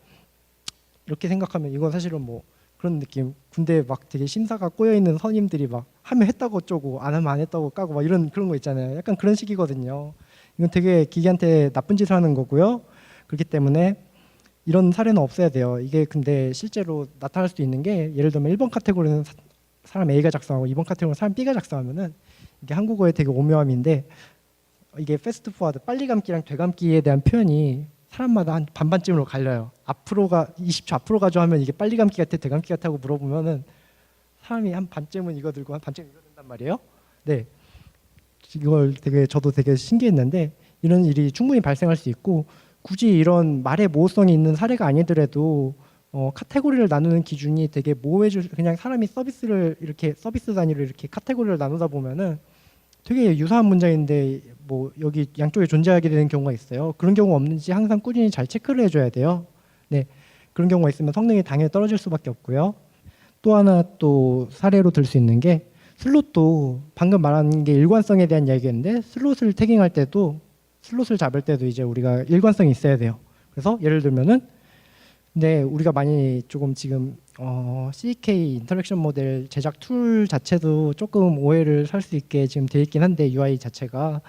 Speaker 1: 이렇게 생각하면 이건 사실은 뭐 그런 느낌. 군대 막 되게 심사가 꼬여 있는 선임들이 막 하면 했다고 어쩌고 안 하면 안 했다고 까고 막 이런 그런 거 있잖아요. 약간 그런 식이거든요. 이건 되게 기계한테 나쁜 짓을 하는 거고요. 그렇기 때문에 이런 사례는 없어야 돼요. 이게 근데 실제로 나타날 수도 있는 게 예를 들면 1번 카테고리는 사람 A가 작성하고 2번 카테고리는 사람 B가 작성하면은 이게 한국어의 되게 오묘함인데 이게 패스트 포워드 빨리 감기랑 되감기에 대한 표현이 사람마다 한 반반쯤으로 갈려요. 앞으로가 20초 앞으로 가죠 하면 이게 빨리 감기 같아 되감기 같다고 물어보면은 사람이 한 반쯤은 이거 들고 한 반쯤 이거 든단 말이에요. 네, 이걸 되게 저도 되게 신기했는데 이런 일이 충분히 발생할 수 있고 굳이 이런 말의 모호성이 있는 사례가 아니더라도 카테고리를 나누는 기준이 되게 모호해질 그냥 사람이 서비스를 이렇게 서비스 단위로 이렇게 카테고리를 나누다 보면은 되게 유사한 문장인데 뭐 여기 양쪽에 존재하게 되는 경우가 있어요. 그런 경우 없는지 항상 꾸준히 잘 체크를 해줘야 돼요. 네, 그런 경우가 있으면 성능이 당연히 떨어질 수밖에 없고요. 또 하나 또 사례로 들 수 있는 게 슬롯도 방금 말한 게 일관성에 대한 이야기였는데 슬롯을 태깅할 때도 슬롯을 잡을 때도 이제 우리가 일관성이 있어야 돼요. 그래서 예를 들면은 네, 우리가 많이 조금 지금 CK 인터랙션 모델 제작 툴 자체도 조금 오해를 살 수 있게 지금 돼 있긴 한데 UI 자체가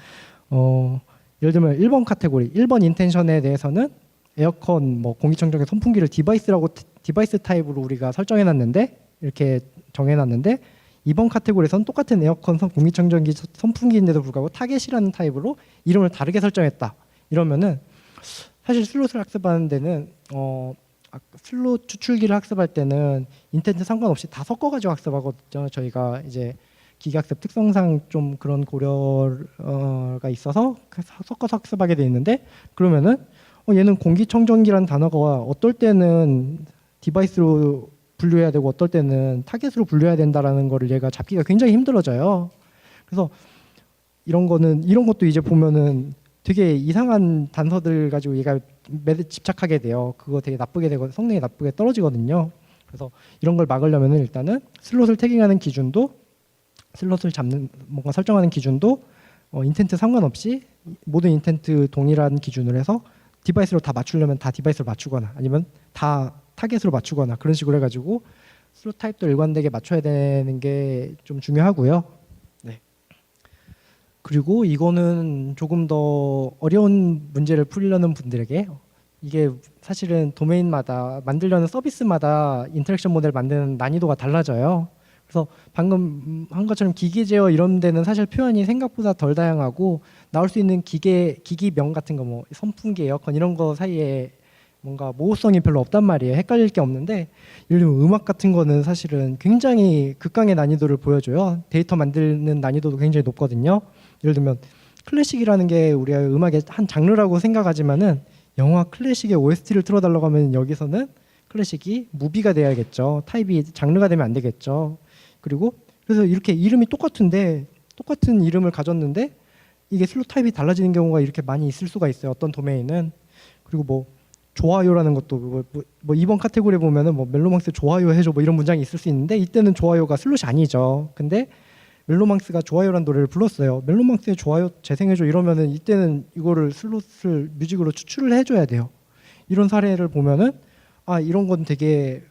Speaker 1: 예를 들면 1번 카테고리, 1번 인텐션에 대해서는 에어컨, 뭐 공기청정기, 선풍기를 디바이스 타입으로 우리가 설정해놨는데 이렇게 정해놨는데 2번 카테고리에서는 똑같은 에어컨, 공기청정기, 선풍기인데도 불구하고 타겟이라는 타입으로 이름을 다르게 설정했다. 이러면은 사실 슬롯을 학습하는 데는 슬롯 추출기를 학습할 때는 인텐트 상관없이 다 섞어가지고 학습하거든요. 저희가 이제 기계학습 특성상 좀 그런 고려가 있어서 섞어서 학습하게 돼 있는데 그러면은 얘는 공기청정기라는 단어가 어떨 때는 디바이스로 분류해야 되고 어떨 때는 타겟으로 분류해야 된다라는 거를 얘가 잡기가 굉장히 힘들어져요. 그래서 이런 것도 이제 보면은 되게 이상한 단서들 가지고 얘가 집착하게 돼요. 그거 되게 나쁘게 되고 성능이 나쁘게 떨어지거든요. 그래서 이런 걸 막으려면은 일단은 슬롯을 태깅하는 기준도 슬롯을 잡는 뭔가 설정하는 기준도 인텐트 상관없이 모든 인텐트 동일한 기준으로 해서 디바이스로 다 맞추려면 다 디바이스로 맞추거나 아니면 다 타겟으로 맞추거나 그런 식으로 해가지고 슬롯 타입도 일관되게 맞춰야 되는 게 좀 중요하고요. 네. 그리고 이거는 조금 더 어려운 문제를 풀려는 분들에게 이게 사실은 도메인마다 만들려는 서비스마다 인터랙션 모델 만드는 난이도가 달라져요. 그래서 방금 한 것처럼 기기 제어 이런 데는 사실 표현이 생각보다 덜 다양하고 나올 수 있는 기기명 같은 거 뭐 선풍기, 에어컨 이런 거 사이에 뭔가 모호성이 별로 없단 말이에요. 헷갈릴 게 없는데 예를 들면 음악 같은 거는 사실은 굉장히 극강의 난이도를 보여줘요. 데이터 만드는 난이도도 굉장히 높거든요. 예를 들면 클래식이라는 게 우리가 음악의 한 장르라고 생각하지만은 영화 클래식의 OST를 틀어달라고 하면 여기서는 클래식이 무비가 돼야겠죠. 타입이 장르가 되면 안 되겠죠. 그리고 그래서 이렇게 이름이 똑같은데 똑같은 이름을 가졌는데 이게 슬롯 타입이 달라지는 경우가 이렇게 많이 있을 수가 있어요. 어떤 도메인은. 그리고 뭐 좋아요라는 것도 뭐 이번 카테고리에 보면은 뭐 멜로망스 좋아요 해줘 뭐 이런 문장이 있을 수 있는데 이때는 좋아요가 슬롯이 아니죠. 근데 멜로망스가 좋아요라는 노래를 불렀어요. 멜로망스의 좋아요 재생해줘 이러면은 이때는 이거를 슬롯을 뮤직으로 추출을 해줘야 돼요. 이런 사례를 보면은 아 이런 건 되게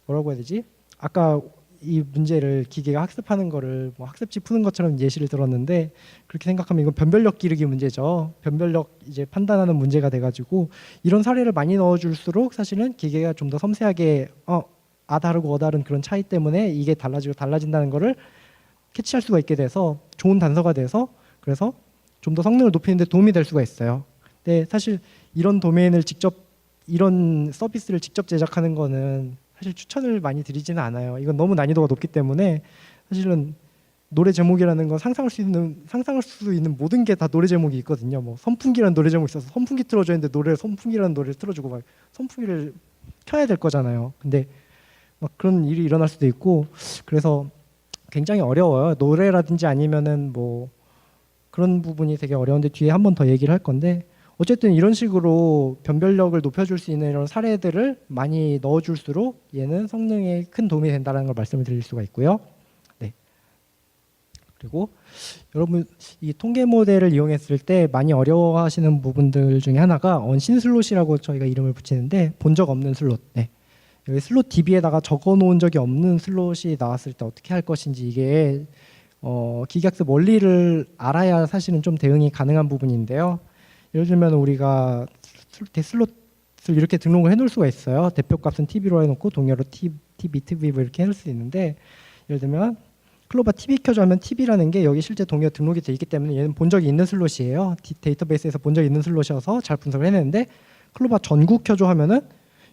Speaker 1: 뭐라고 해야 되지? 아까 이 문제를 기계가 학습하는 거를 뭐 학습지 푸는 것처럼 예시를 들었는데 그렇게 생각하면 이건 변별력 기르기 문제죠. 변별력 이제 판단하는 문제가 돼가지고 이런 사례를 많이 넣어줄수록 사실은 기계가 좀 더 섬세하게 아 다르고 어 다른 그런 차이 때문에 이게 달라지고 달라진다는 거를 캐치할 수가 있게 돼서 좋은 단서가 돼서 그래서 좀 더 성능을 높이는 데 도움이 될 수가 있어요. 근데 사실 이런 도메인을 직접 이런 서비스를 직접 제작하는 거는 사실 추천을 많이 드리지는 않아요. 이건 너무 난이도가 높기 때문에 사실은 노래 제목이라는 건 상상할 수 있는 모든 게 다 노래 제목이 있거든요. 뭐 선풍기라는 노래 제목이 있어서 선풍기 틀어줘 했는데 선풍기라는 노래를 틀어주고 막 선풍기를 켜야 될 거잖아요. 근데 막 그런 일이 일어날 수도 있고 그래서 굉장히 어려워요. 노래라든지 아니면은 뭐 그런 부분이 되게 어려운데 뒤에 한 번 더 얘기를 할 건데 어쨌든 이런 식으로 변별력을 높여줄 수 있는 이런 사례들을 많이 넣어줄수록 얘는 성능에 큰 도움이 된다는 걸 말씀을 드릴 수가 있고요. 네. 그리고 여러분 이 통계 모델을 이용했을 때 많이 어려워하시는 부분들 중에 하나가 언신 슬롯이라고 저희가 이름을 붙이는데 본 적 없는 슬롯. 네. 여기 슬롯 DB에다가 적어놓은 적이 없는 슬롯이 나왔을 때 어떻게 할 것인지 이게 기계학습 원리를 알아야 사실은 좀 대응이 가능한 부분인데요. 예를 들면 우리가 슬롯을 이렇게 등록을 해놓을 수가 있어요. 대표값은 TV로 해놓고 동료로 TV, TV 이렇게 해놓을 수 있는데 예를 들면 클로바 TV 켜줘 하면 TV라는 게 여기 실제 동료 등록이 돼 있기 때문에 얘는 본 적이 있는 슬롯이에요. 데이터베이스에서 본 적이 있는 슬롯이어서 잘 분석을 해냈는데 클로바 전구 켜줘 하면은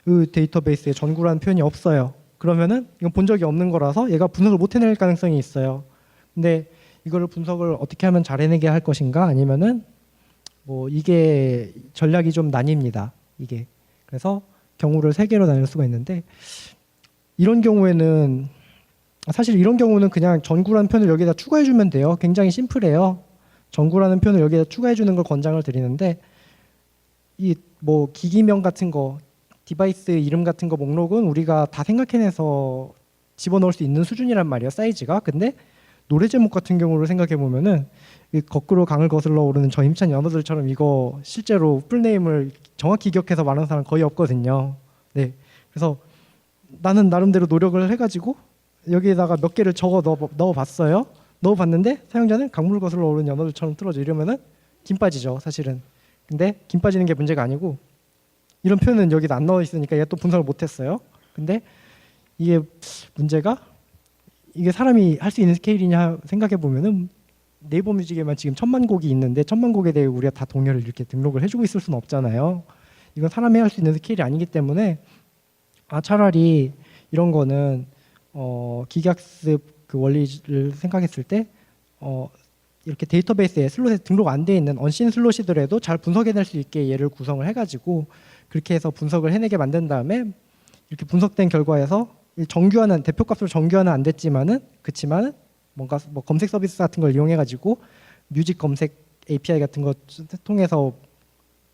Speaker 1: 그 데이터베이스에 전구라는 표현이 없어요. 그러면은 이건 본 적이 없는 거라서 얘가 분석을 못 해낼 가능성이 있어요. 근데 이거를 분석을 어떻게 하면 잘 해내게 할 것인가 아니면은 뭐 이게 전략이 좀 나뉩니다. 이게 그래서 경우를 세 개로 나눌 수가 있는데 이런 경우에는 사실 이런 경우는 그냥 전구라는 표현을 여기다 추가해주면 돼요. 굉장히 심플해요. 전구라는 표현을 여기다 추가해주는 걸 권장을 드리는데 이 뭐 기기명 같은 거, 디바이스 이름 같은 거 목록은 우리가 다 생각해내서 집어넣을 수 있는 수준이란 말이에요. 사이즈가. 근데 노래 제목 같은 경우를 생각해 보면은 거꾸로 강을 거슬러 오르는 저 힘찬 연어들처럼 이거 실제로 풀네임을 정확히 기억해서 말하는 사람 거의 없거든요. 네, 그래서 나는 나름대로 노력을 해가지고 여기에다가 몇 개를 적어 넣어봤어요. 넣어봤는데 사용자는 강물 거슬러 오르는 연어들처럼 틀어져 이러면은 김 빠지죠, 사실은. 근데 김 빠지는 게 문제가 아니고 이런 표현은 여기다 안 넣어 있으니까 얘가 또 분석을 못했어요. 근데 이게 문제가 이게 사람이 할 수 있는 스케일이냐 생각해 보면은 네이버 뮤직에만 지금 1000만 곡이 있는데 1000만 곡에 대해 우리가 다 동료를 이렇게 등록을 해주고 있을 수는 없잖아요. 이건 사람이 할 수 있는 스케일이 아니기 때문에 차라리 이런 거는 기계학습 그 원리를 생각했을 때 이렇게 데이터베이스에 슬롯에 등록 안 돼 있는 언신 슬롯이더라도 잘 분석해낼 수 있게 얘를 구성을 해가지고 그렇게 해서 분석을 해내게 만든 다음에 이렇게 분석된 결과에서 정규화는 대표값으로 정규화는 안 됐지만은 그치만 뭔가 뭐 검색 서비스 같은 걸 이용해 가지고 뮤직 검색 API 같은 거 통해서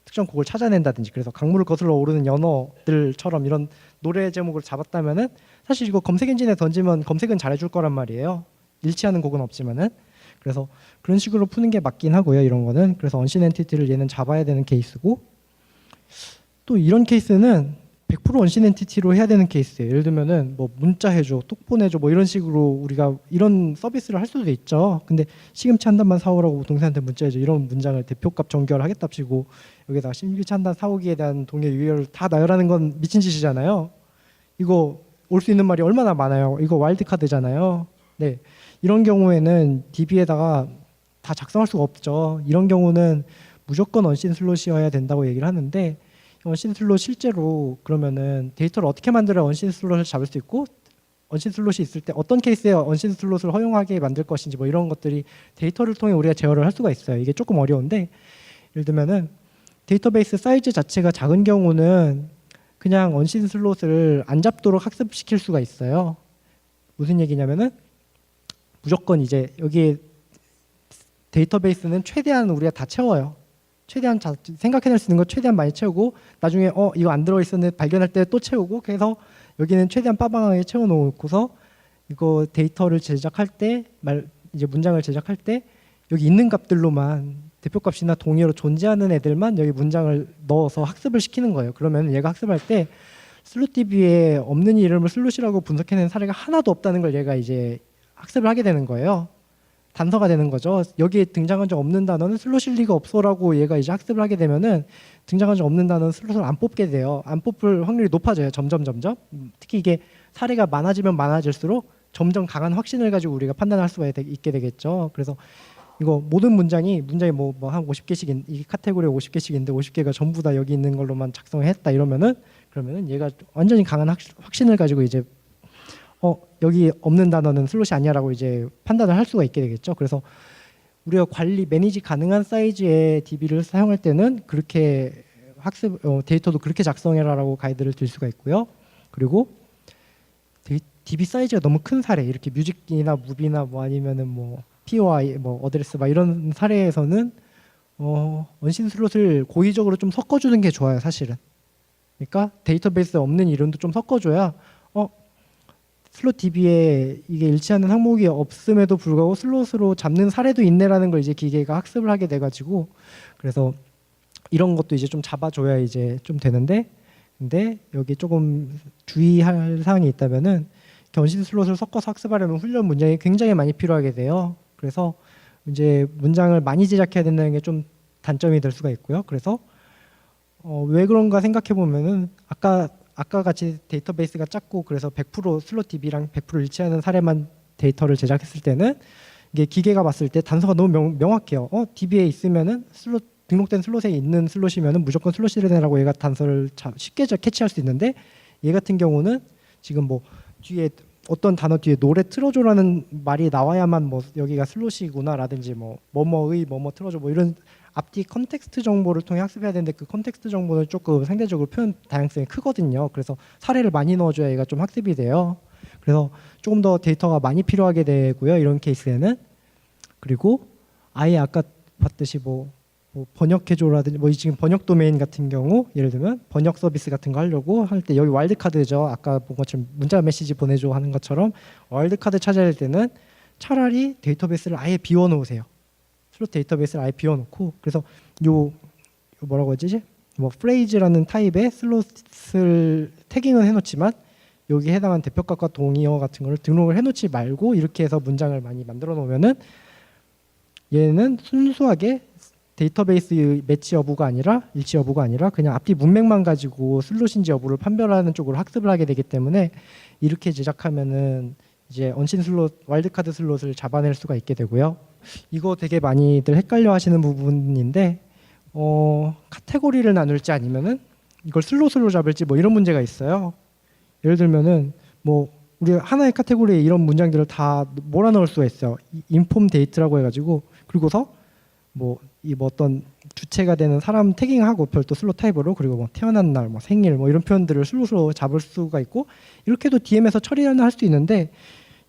Speaker 1: 특정 곡을 찾아낸다든지 그래서 강물을 거슬러 오르는 연어들처럼 이런 노래 제목을 잡았다면은 사실 이거 검색 엔진에 던지면 검색은 잘해줄 거란 말이에요. 일치하는 곡은 없지만은 그래서 그런 식으로 푸는 게 맞긴 하고요. 이런 거는 그래서 언신 엔티티를 얘는 잡아야 되는 케이스고 또 이런 케이스는 100% 원신 엔티티로 해야 되는 케이스예요. 예를 들면은 뭐 문자 해줘, 톡 보내줘, 뭐 이런 식으로 우리가 이런 서비스를 할 수도 있죠. 근데 시금치 한 단만 사오라고 동생한테 문자해줘, 이런 문장을 대표값 정결하겠답시고 여기다가 시금치 한 단 사오기에 대한 동의 유효를 다 나열하는 건 미친 짓이잖아요. 이거 올 수 있는 말이 얼마나 많아요. 이거 와일드카드잖아요. 네, 이런 경우에는 DB에다가 다 작성할 수가 없죠. 이런 경우는 무조건 언신 슬롯이어야 된다고 얘기를 하는데, 언신 슬롯 실제로 그러면은 데이터를 어떻게 만들어야 언신 슬롯을 잡을 수 있고, 언신 슬롯이 있을 때 어떤 케이스에 언신 슬롯을 허용하게 만들 것인지, 뭐 이런 것들이 데이터를 통해 우리가 제어를 할 수가 있어요. 이게 조금 어려운데, 예를 들면은 데이터베이스 사이즈 자체가 작은 경우는 그냥 언신 슬롯을 안 잡도록 학습시킬 수가 있어요. 무슨 얘기냐면은 무조건 이제 여기 데이터베이스는 최대한 우리가 다 채워요. 최대한 생각해낼 수 있는 거 최대한 많이 채우고, 나중에 이거 안 들어있었는데 발견할 때 또 채우고, 그래서 여기는 최대한 빠방하게 채워놓고서 이거 데이터를 제작할 때, 이제 문장을 제작할 때 여기 있는 값들로만, 대표값이나 동의어로 존재하는 애들만 여기 문장을 넣어서 학습을 시키는 거예요. 그러면 얘가 학습할 때 슬롯DB에 없는 이름을 슬롯이라고 분석해낸 사례가 하나도 없다는 걸 얘가 이제 학습을 하게 되는 거예요. 단서가 되는 거죠. 여기에 등장한 적 없는 단어는 슬롯일 리가 없어라고 얘가 이제 학습을 하게 되면은 등장한 적 없는 단어는 슬롯을 안 뽑게 돼요. 안 뽑을 확률이 높아져요. 점점. 특히 이게 사례가 많아지면 많아질수록 점점 강한 확신을 가지고 우리가 판단할 수가 있게 되겠죠. 그래서 이거 모든 문장이 뭐 한 50개씩, 이 카테고리에 50개씩인데 50개가 전부 다 여기 있는 걸로만 작성했다 이러면은, 그러면은 얘가 완전히 강한 확신을 가지고 이제 여기 없는 단어는 슬롯이 아니야라고 이제 판단을 할 수가 있게 되겠죠. 그래서 우리가 매니지 가능한 사이즈의 DB를 사용할 때는 그렇게 데이터도 그렇게 작성해라라고 가이드를 드릴 수가 있고요. 그리고 DB 사이즈가 너무 큰 사례, 이렇게 뮤직이나 무비나 뭐 아니면은 뭐 POI, 뭐 어드레스 막 이런 사례에서는 원신 슬롯을 고의적으로 좀 섞어주는 게 좋아요, 사실은. 그러니까 데이터베이스에 없는 이름도 좀 섞어줘야 슬롯 DB에 이게 일치하는 항목이 없음에도 불구하고 슬롯으로 잡는 사례도 있네라는 걸 이제 기계가 학습을 하게 돼가지고, 그래서 이런 것도 이제 좀 잡아줘야 이제 좀 되는데, 근데 여기 조금 주의할 사항이 있다면은 원신 슬롯을 섞어서 학습하려면 훈련 문장이 굉장히 많이 필요하게 돼요. 그래서 이제 문장을 많이 제작해야 된다는 게 좀 단점이 될 수가 있고요. 그래서 왜 그런가 생각해 보면은 아까 같이 데이터베이스가 작고 그래서 100% 슬롯 DB랑 100% 일치하는 사례만 데이터를 제작했을 때는 이게 기계가 봤을 때 단서가 너무 명확해요. DB에 있으면은 등록된 슬롯에 있는 슬롯이면은 무조건 슬롯이라고 얘가 단서를 쉽게 캐치할 수 있는데, 얘 같은 경우는 지금 뭐 뒤에 어떤 단어 뒤에 노래 틀어줘라는 말이 나와야만 뭐 여기가 슬롯이구나라든지 뭐뭐의 뭐뭐 틀어줘 뭐 이런 앞뒤 컨텍스트 정보를 통해 학습해야 되는데, 그 컨텍스트 정보는 조금 상대적으로 표현 다양성이 크거든요. 그래서 사례를 많이 넣어줘야 얘가 좀 학습이 돼요. 그래서 조금 더 데이터가 많이 필요하게 되고요, 이런 케이스에는. 그리고 아예 아까 봤듯이 뭐 번역해줘라든지 뭐 지금 번역 도메인 같은 경우, 예를 들면 번역 서비스 같은 거 하려고 할 때 여기 와일드카드죠. 아까 본 것처럼 문자 메시지 보내줘 하는 것처럼 와일드카드 찾아야 할 때는 차라리 데이터베이스를 아예 비워놓으세요. 슬롯 데이터베이스를 아예 비워놓고, 그래서 요 뭐라고 하지? 뭐 프레이즈라는 타입의 슬롯을 태깅은 해놓지만 여기 해당한 대표값과 동의어 같은 거를 등록을 해놓지 말고 이렇게 해서 문장을 많이 만들어 놓으면은 얘는 순수하게 데이터베이스 매치 여부가 아니라 일치 여부가 아니라 그냥 앞뒤 문맥만 가지고 슬롯인지 여부를 판별하는 쪽으로 학습을 하게 되기 때문에, 이렇게 제작하면은 이제 언신 슬롯, 와일드카드 슬롯을 잡아낼 수가 있게 되고요. 이거 되게 많이들 헷갈려 하시는 부분인데, 카테고리를 나눌지 아니면은 이걸 슬롯으로 잡을지 뭐 이런 문제가 있어요. 예를 들면은 뭐 우리 하나의 카테고리에 이런 문장들을 다 몰아넣을 수가 있어요. 인폼 데이트라고 해가지고, 그리고서 뭐 어떤 주체가 되는 사람 태깅하고 별도 슬롯 타입으로, 그리고 뭐 태어난 날, 뭐 생일, 뭐 이런 표현들을 슬롯으로 잡을 수가 있고, 이렇게도 DM에서 처리는 할 수 있는데,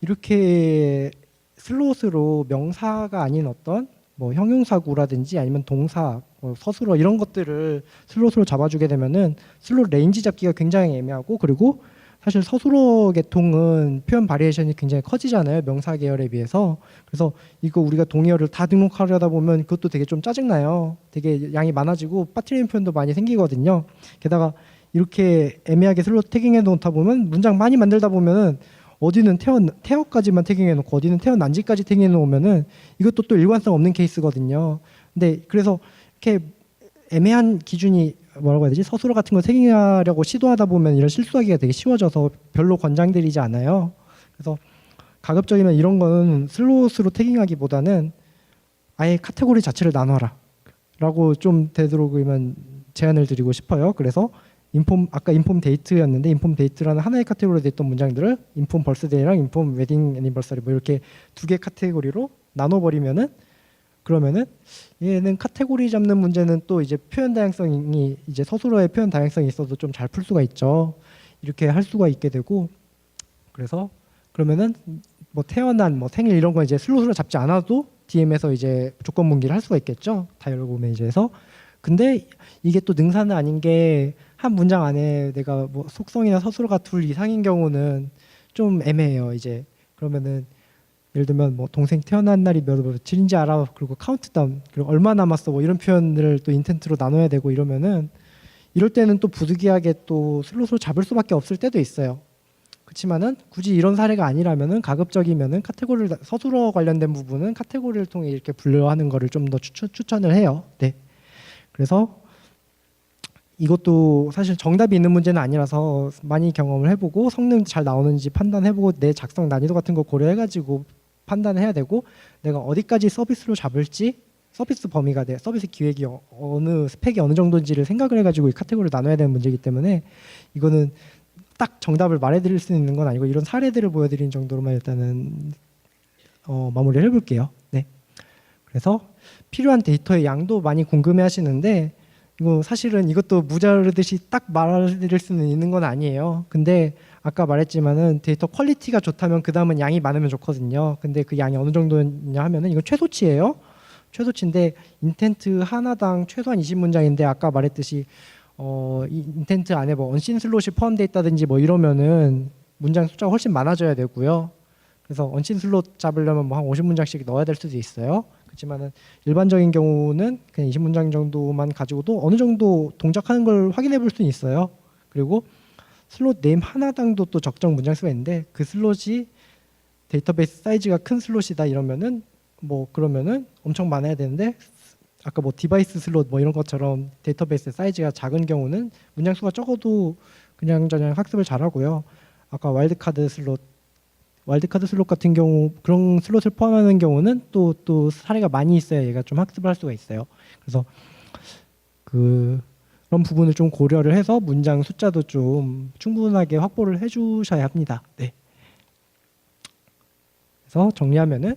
Speaker 1: 이렇게 슬롯으로 명사가 아닌 어떤 뭐 형용사구라든지 아니면 동사, 뭐 서술어 이런 것들을 슬롯으로 잡아주게 되면은 슬롯 레인지 잡기가 굉장히 애매하고, 그리고 사실 서술어 계통은 표현 바리에이션이 굉장히 커지잖아요, 명사 계열에 비해서. 그래서 이거 우리가 동의어를 다 등록하려다 보면 그것도 되게 좀 짜증나요. 되게 양이 많아지고 빠뜨리는 표현도 많이 생기거든요. 게다가 이렇게 애매하게 슬롯 태깅해 놓다 보면 문장 많이 만들다 보면은 어디는 태어까지만 태깅해 놓고 어디는 태어난지까지 태깅해 놓으면은 이것도 또 일관성 없는 케이스거든요. 근데 그래서 이렇게 애매한 기준이 뭐라고 해야 되지? 서술어 같은 거 태깅하려고 시도하다 보면 이런 실수하기가 되게 쉬워져서 별로 권장드리지 않아요. 그래서 가급적이면 이런 거는 슬롯으로 태깅하기보다는 아예 카테고리 자체를 나눠라 라고 좀 되도록이면 제안을 드리고 싶어요. 그래서 아까 인폼 데이트였는데 인폼 데이트라는 하나의 카테고리로 됐던 문장들을 인폼 벌스데이랑 인폼 웨딩 애니버서리 뭐 이렇게 두 개 카테고리로 나눠버리면은 그러면은 얘는 카테고리 잡는 문제는 또 이제 표현 다양성이 이제 서술어의 표현 다양성이 있어도 좀 잘 풀 수가 있죠. 이렇게 할 수가 있게 되고 그래서 그러면은 뭐 태어난 뭐 생일 이런 거 이제 슬롯으로 잡지 않아도 DM에서 이제 조건 분기를 할 수가 있겠죠. 다이얼로그 매니저에서. 근데 이게 또 능사는 아닌 게 한 문장 안에 내가 뭐 속성이나 서술어가 둘 이상인 경우는 좀 애매해요. 이제 그러면은 예를 들면 뭐 동생 태어난 날이 몇 며칠인지 알아. 그리고 카운트다운 그리고 얼마 남았어. 뭐 이런 표현을 또 인텐트로 나눠야 되고 이러면은 이럴 때는 또 부득이하게 또 슬롯으로 잡을 수밖에 없을 때도 있어요. 그렇지만은 굳이 이런 사례가 아니라면은 가급적이면은 카테고리를 서술어 관련된 부분은 카테고리를 통해 이렇게 분류하는 거를 좀 더 추천을 해요. 네. 그래서 이것도 사실 정답이 있는 문제는 아니라서 많이 경험을 해보고 성능 잘 나오는지 판단해보고 내 작성 난이도 같은 거 고려해가지고 판단해야 되고 내가 어디까지 서비스로 잡을지 서비스 범위가 서비스 기획이 어느 스펙이 어느 정도인지를 생각을 해가지고 이 카테고리를 나눠야 되는 문제이기 때문에 이거는 딱 정답을 말해드릴 수 있는 건 아니고 이런 사례들을 보여드리는 정도로만 일단은 마무리를 해볼게요. 네. 그래서 필요한 데이터의 양도 많이 궁금해하시는데 이거 사실은 이것도 무자르듯이 딱 말해드릴 수는 있는 건 아니에요. 근데 아까 말했지만은 데이터 퀄리티가 좋다면 그 다음은 양이 많으면 좋거든요. 근데 그 양이 어느 정도냐 하면은 이건 최소치예요. 최소치인데 인텐트 하나당 최소한 20문장인데 아까 말했듯이 이 인텐트 안에 뭐 언신 슬롯이 포함되어 있다든지 뭐 이러면은 문장 숫자가 훨씬 많아져야 되고요. 그래서 언신 슬롯 잡으려면 뭐 한 50문장씩 넣어야 될 수도 있어요. 그렇지만은 일반적인 경우는 그냥 20문장 정도만 가지고도 어느 정도 동작하는 걸 확인해 볼 수는 있어요. 그리고 슬롯 네임 하나당도 또 적정 문장 수가 있는데 그 슬롯이 데이터베이스 사이즈가 큰 슬롯이다 이러면은 뭐 그러면은 엄청 많아야 되는데 아까 뭐 디바이스 슬롯 뭐 이런 것처럼 데이터베이스 사이즈가 작은 경우는 문장 수가 적어도 그냥 학습을 잘하고요. 아까 와일드카드 슬롯 같은 경우 그런 슬롯을 포함하는 경우는 또 사례가 많이 있어야 얘가 좀 학습을 할 수가 있어요. 그래서 그런 부분을 좀 고려를 해서 문장 숫자도 좀 충분하게 확보를 해주셔야 합니다. 네. 그래서 정리하면은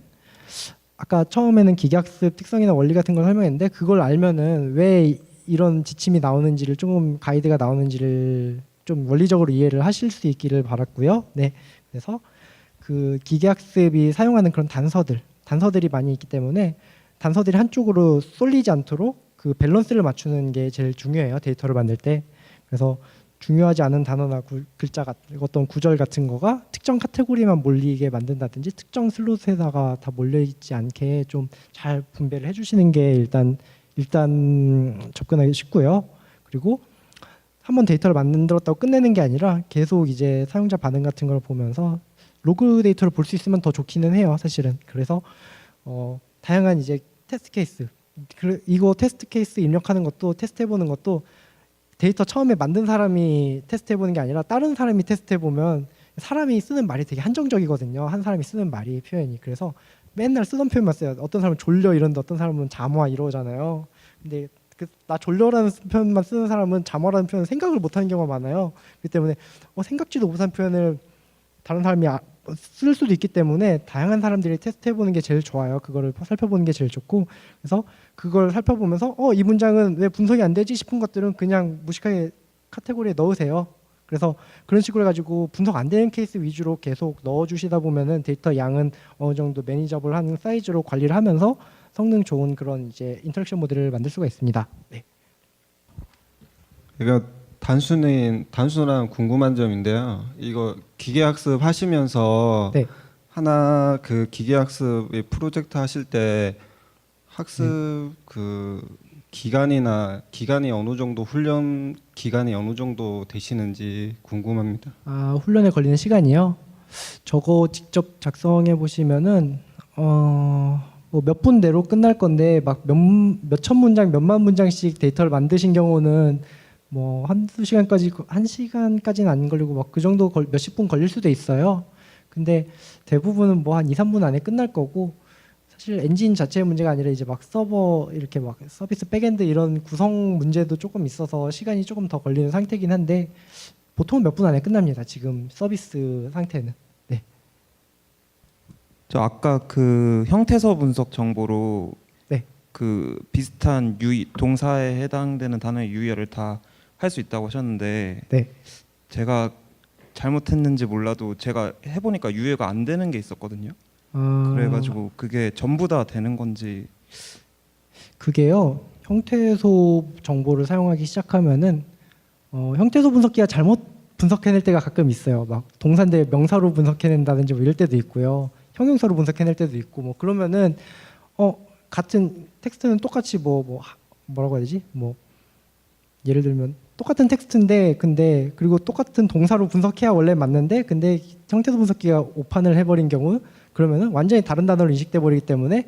Speaker 1: 아까 처음에는 기계학습 특성이나 원리 같은 걸 설명했는데 그걸 알면은 왜 이런 지침이 나오는지를 조금 가이드가 나오는지를 좀 원리적으로 이해를 하실 수 있기를 바랐고요. 네. 그래서 그 기계학습이 사용하는 그런 단서들이 많이 있기 때문에 단서들이 한쪽으로 쏠리지 않도록 그 밸런스를 맞추는 게 제일 중요해요. 데이터를 만들 때. 그래서 중요하지 않은 단어나 글자 같은 어떤 구절 같은 거가 특정 카테고리만 몰리게 만든다든지 특정 슬롯에다가 다 몰려있지 않게 좀 잘 분배를 해주시는 게 일단 접근하기 쉽고요. 그리고 한번 데이터를 만들었다고 끝내는 게 아니라 계속 이제 사용자 반응 같은 걸 보면서 로그 데이터를 볼 수 있으면 더 좋기는 해요, 사실은. 그래서 다양한 이제 테스트 케이스, 이거 테스트 케이스 입력하는 것도 테스트해보는 것도 데이터 처음에 만든 사람이 테스트해보는 게 아니라 다른 사람이 테스트해보면 사람이 쓰는 말이 되게 한정적이거든요. 한 사람이 쓰는 말이 표현이. 그래서 맨날 쓰던 표현만 써요. 어떤 사람은 졸려 이러는데 어떤 사람은 잠와 이러잖아요. 근데 나 졸려라는 표현만 쓰는 사람은 잠와라는 표현을 생각을 못하는 경우가 많아요. 그렇기 때문에 생각지도 못한 표현을 다른 사람이 쓸 수도 있기 때문에 다양한 사람들이 테스트해보는 게 제일 좋아요. 그거를 살펴보는 게 제일 좋고 그래서 그걸 살펴보면서 이 문장은 왜 분석이 안 되지 싶은 것들은 그냥 무식하게 카테고리에 넣으세요. 그래서 그런 식으로 해가지고 분석 안 되는 케이스 위주로 계속 넣어주시다 보면은 데이터 양은 어느 정도 매니저블한 사이즈로 관리를 하면서 성능 좋은 그런 이제 인터랙션 모델을 만들 수가 있습니다. 네.
Speaker 2: 그러니까 단순한 궁금한 점인데요. 이거 기계학습 하시면서
Speaker 1: 네.
Speaker 2: 하나 그 기계학습 프로젝트 하실 때 학습
Speaker 1: 네.
Speaker 2: 그 기간이 어느 정도 훈련 기간이 어느 정도 되시는지 궁금합니다.
Speaker 1: 아, 훈련에 걸리는 시간이요? 저거 직접 작성해 보시면은 뭐몇 분 내로 끝날 건데 막 몇천 문장, 몇만 문장씩 데이터를 만드신 경우는 뭐 한두 시간까지 한 시간까지는 안 걸리고 막 그 정도 몇십 분 걸릴 수도 있어요. 근데 대부분은 뭐 한 2, 3분 안에 끝날 거고 사실 엔진 자체의 문제가 아니라 이제 막 서버 이렇게 막 서비스 백엔드 이런 구성 문제도 조금 있어서 시간이 조금 더 걸리는 상태긴 한데 보통은 몇 분 안에 끝납니다. 지금 서비스 상태는. 네.
Speaker 3: 저 아까 그 형태서 분석 정보로
Speaker 1: 네.
Speaker 3: 그 비슷한 동사에 해당되는 단어의 유의어를 다 할 수 있다고 하셨는데
Speaker 1: 네.
Speaker 3: 제가 잘못했는지 몰라도 제가 해보니까 유의어가 안 되는 게 있었거든요. 그래가지고 그게 전부 다 되는 건지.
Speaker 1: 그게요. 형태소 정보를 사용하기 시작하면은 형태소 분석기가 잘못 분석해낼 때가 가끔 있어요. 막 동사인데 명사로 분석해낸다든지 뭐 이럴 때도 있고요. 형용사로 분석해낼 때도 있고 뭐 그러면은 같은 텍스트는 똑같이 뭐라고 해야 되지? 뭐 예를 들면 똑같은 텍스트인데 근데 그리고 똑같은 동사로 분석해야 원래 맞는데 근데 형태소 분석기가 오판을 해버린 경우 그러면은 완전히 다른 단어로 인식돼 버리기 때문에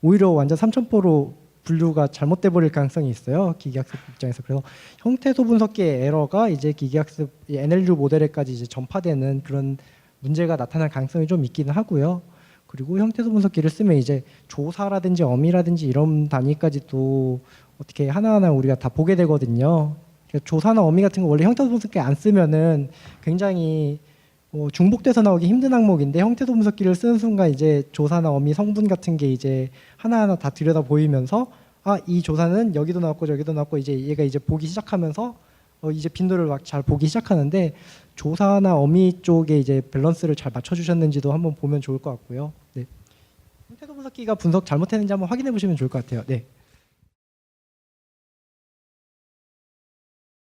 Speaker 1: 오히려 완전 삼천포로 분류가 잘못돼 버릴 가능성이 있어요. 기계학습 입장에서. 그래서 형태소 분석기의 에러가 이제 기계학습 NLU 모델에까지 이제 전파되는 그런 문제가 나타날 가능성이 좀 있기는 하고요. 그리고 형태소 분석기를 쓰면 이제 조사라든지 어미라든지 이런 단위까지도 어떻게 하나하나 우리가 다 보게 되거든요. 그러니까 조사나 어미 같은 거 원래 형태소 분석기 안 쓰면은 굉장히 중복돼서 나오기 힘든 항목인데 형태소 분석기를 쓰는 순간 이제 조사나 어미 성분 같은 게 이제 하나하나 다 들여다 보이면서 이 조사는 여기도 나왔고 저기도 나왔고 이제 얘가 이제 보기 시작하면서 이제 빈도를 막 잘 보기 시작하는데 조사나 어미 쪽에 이제 밸런스를 잘 맞춰주셨는지도 한번 보면 좋을 것 같고요. 네. 형태소 분석기가 분석 잘못했는지 한번 확인해 보시면 좋을 것 같아요. 네.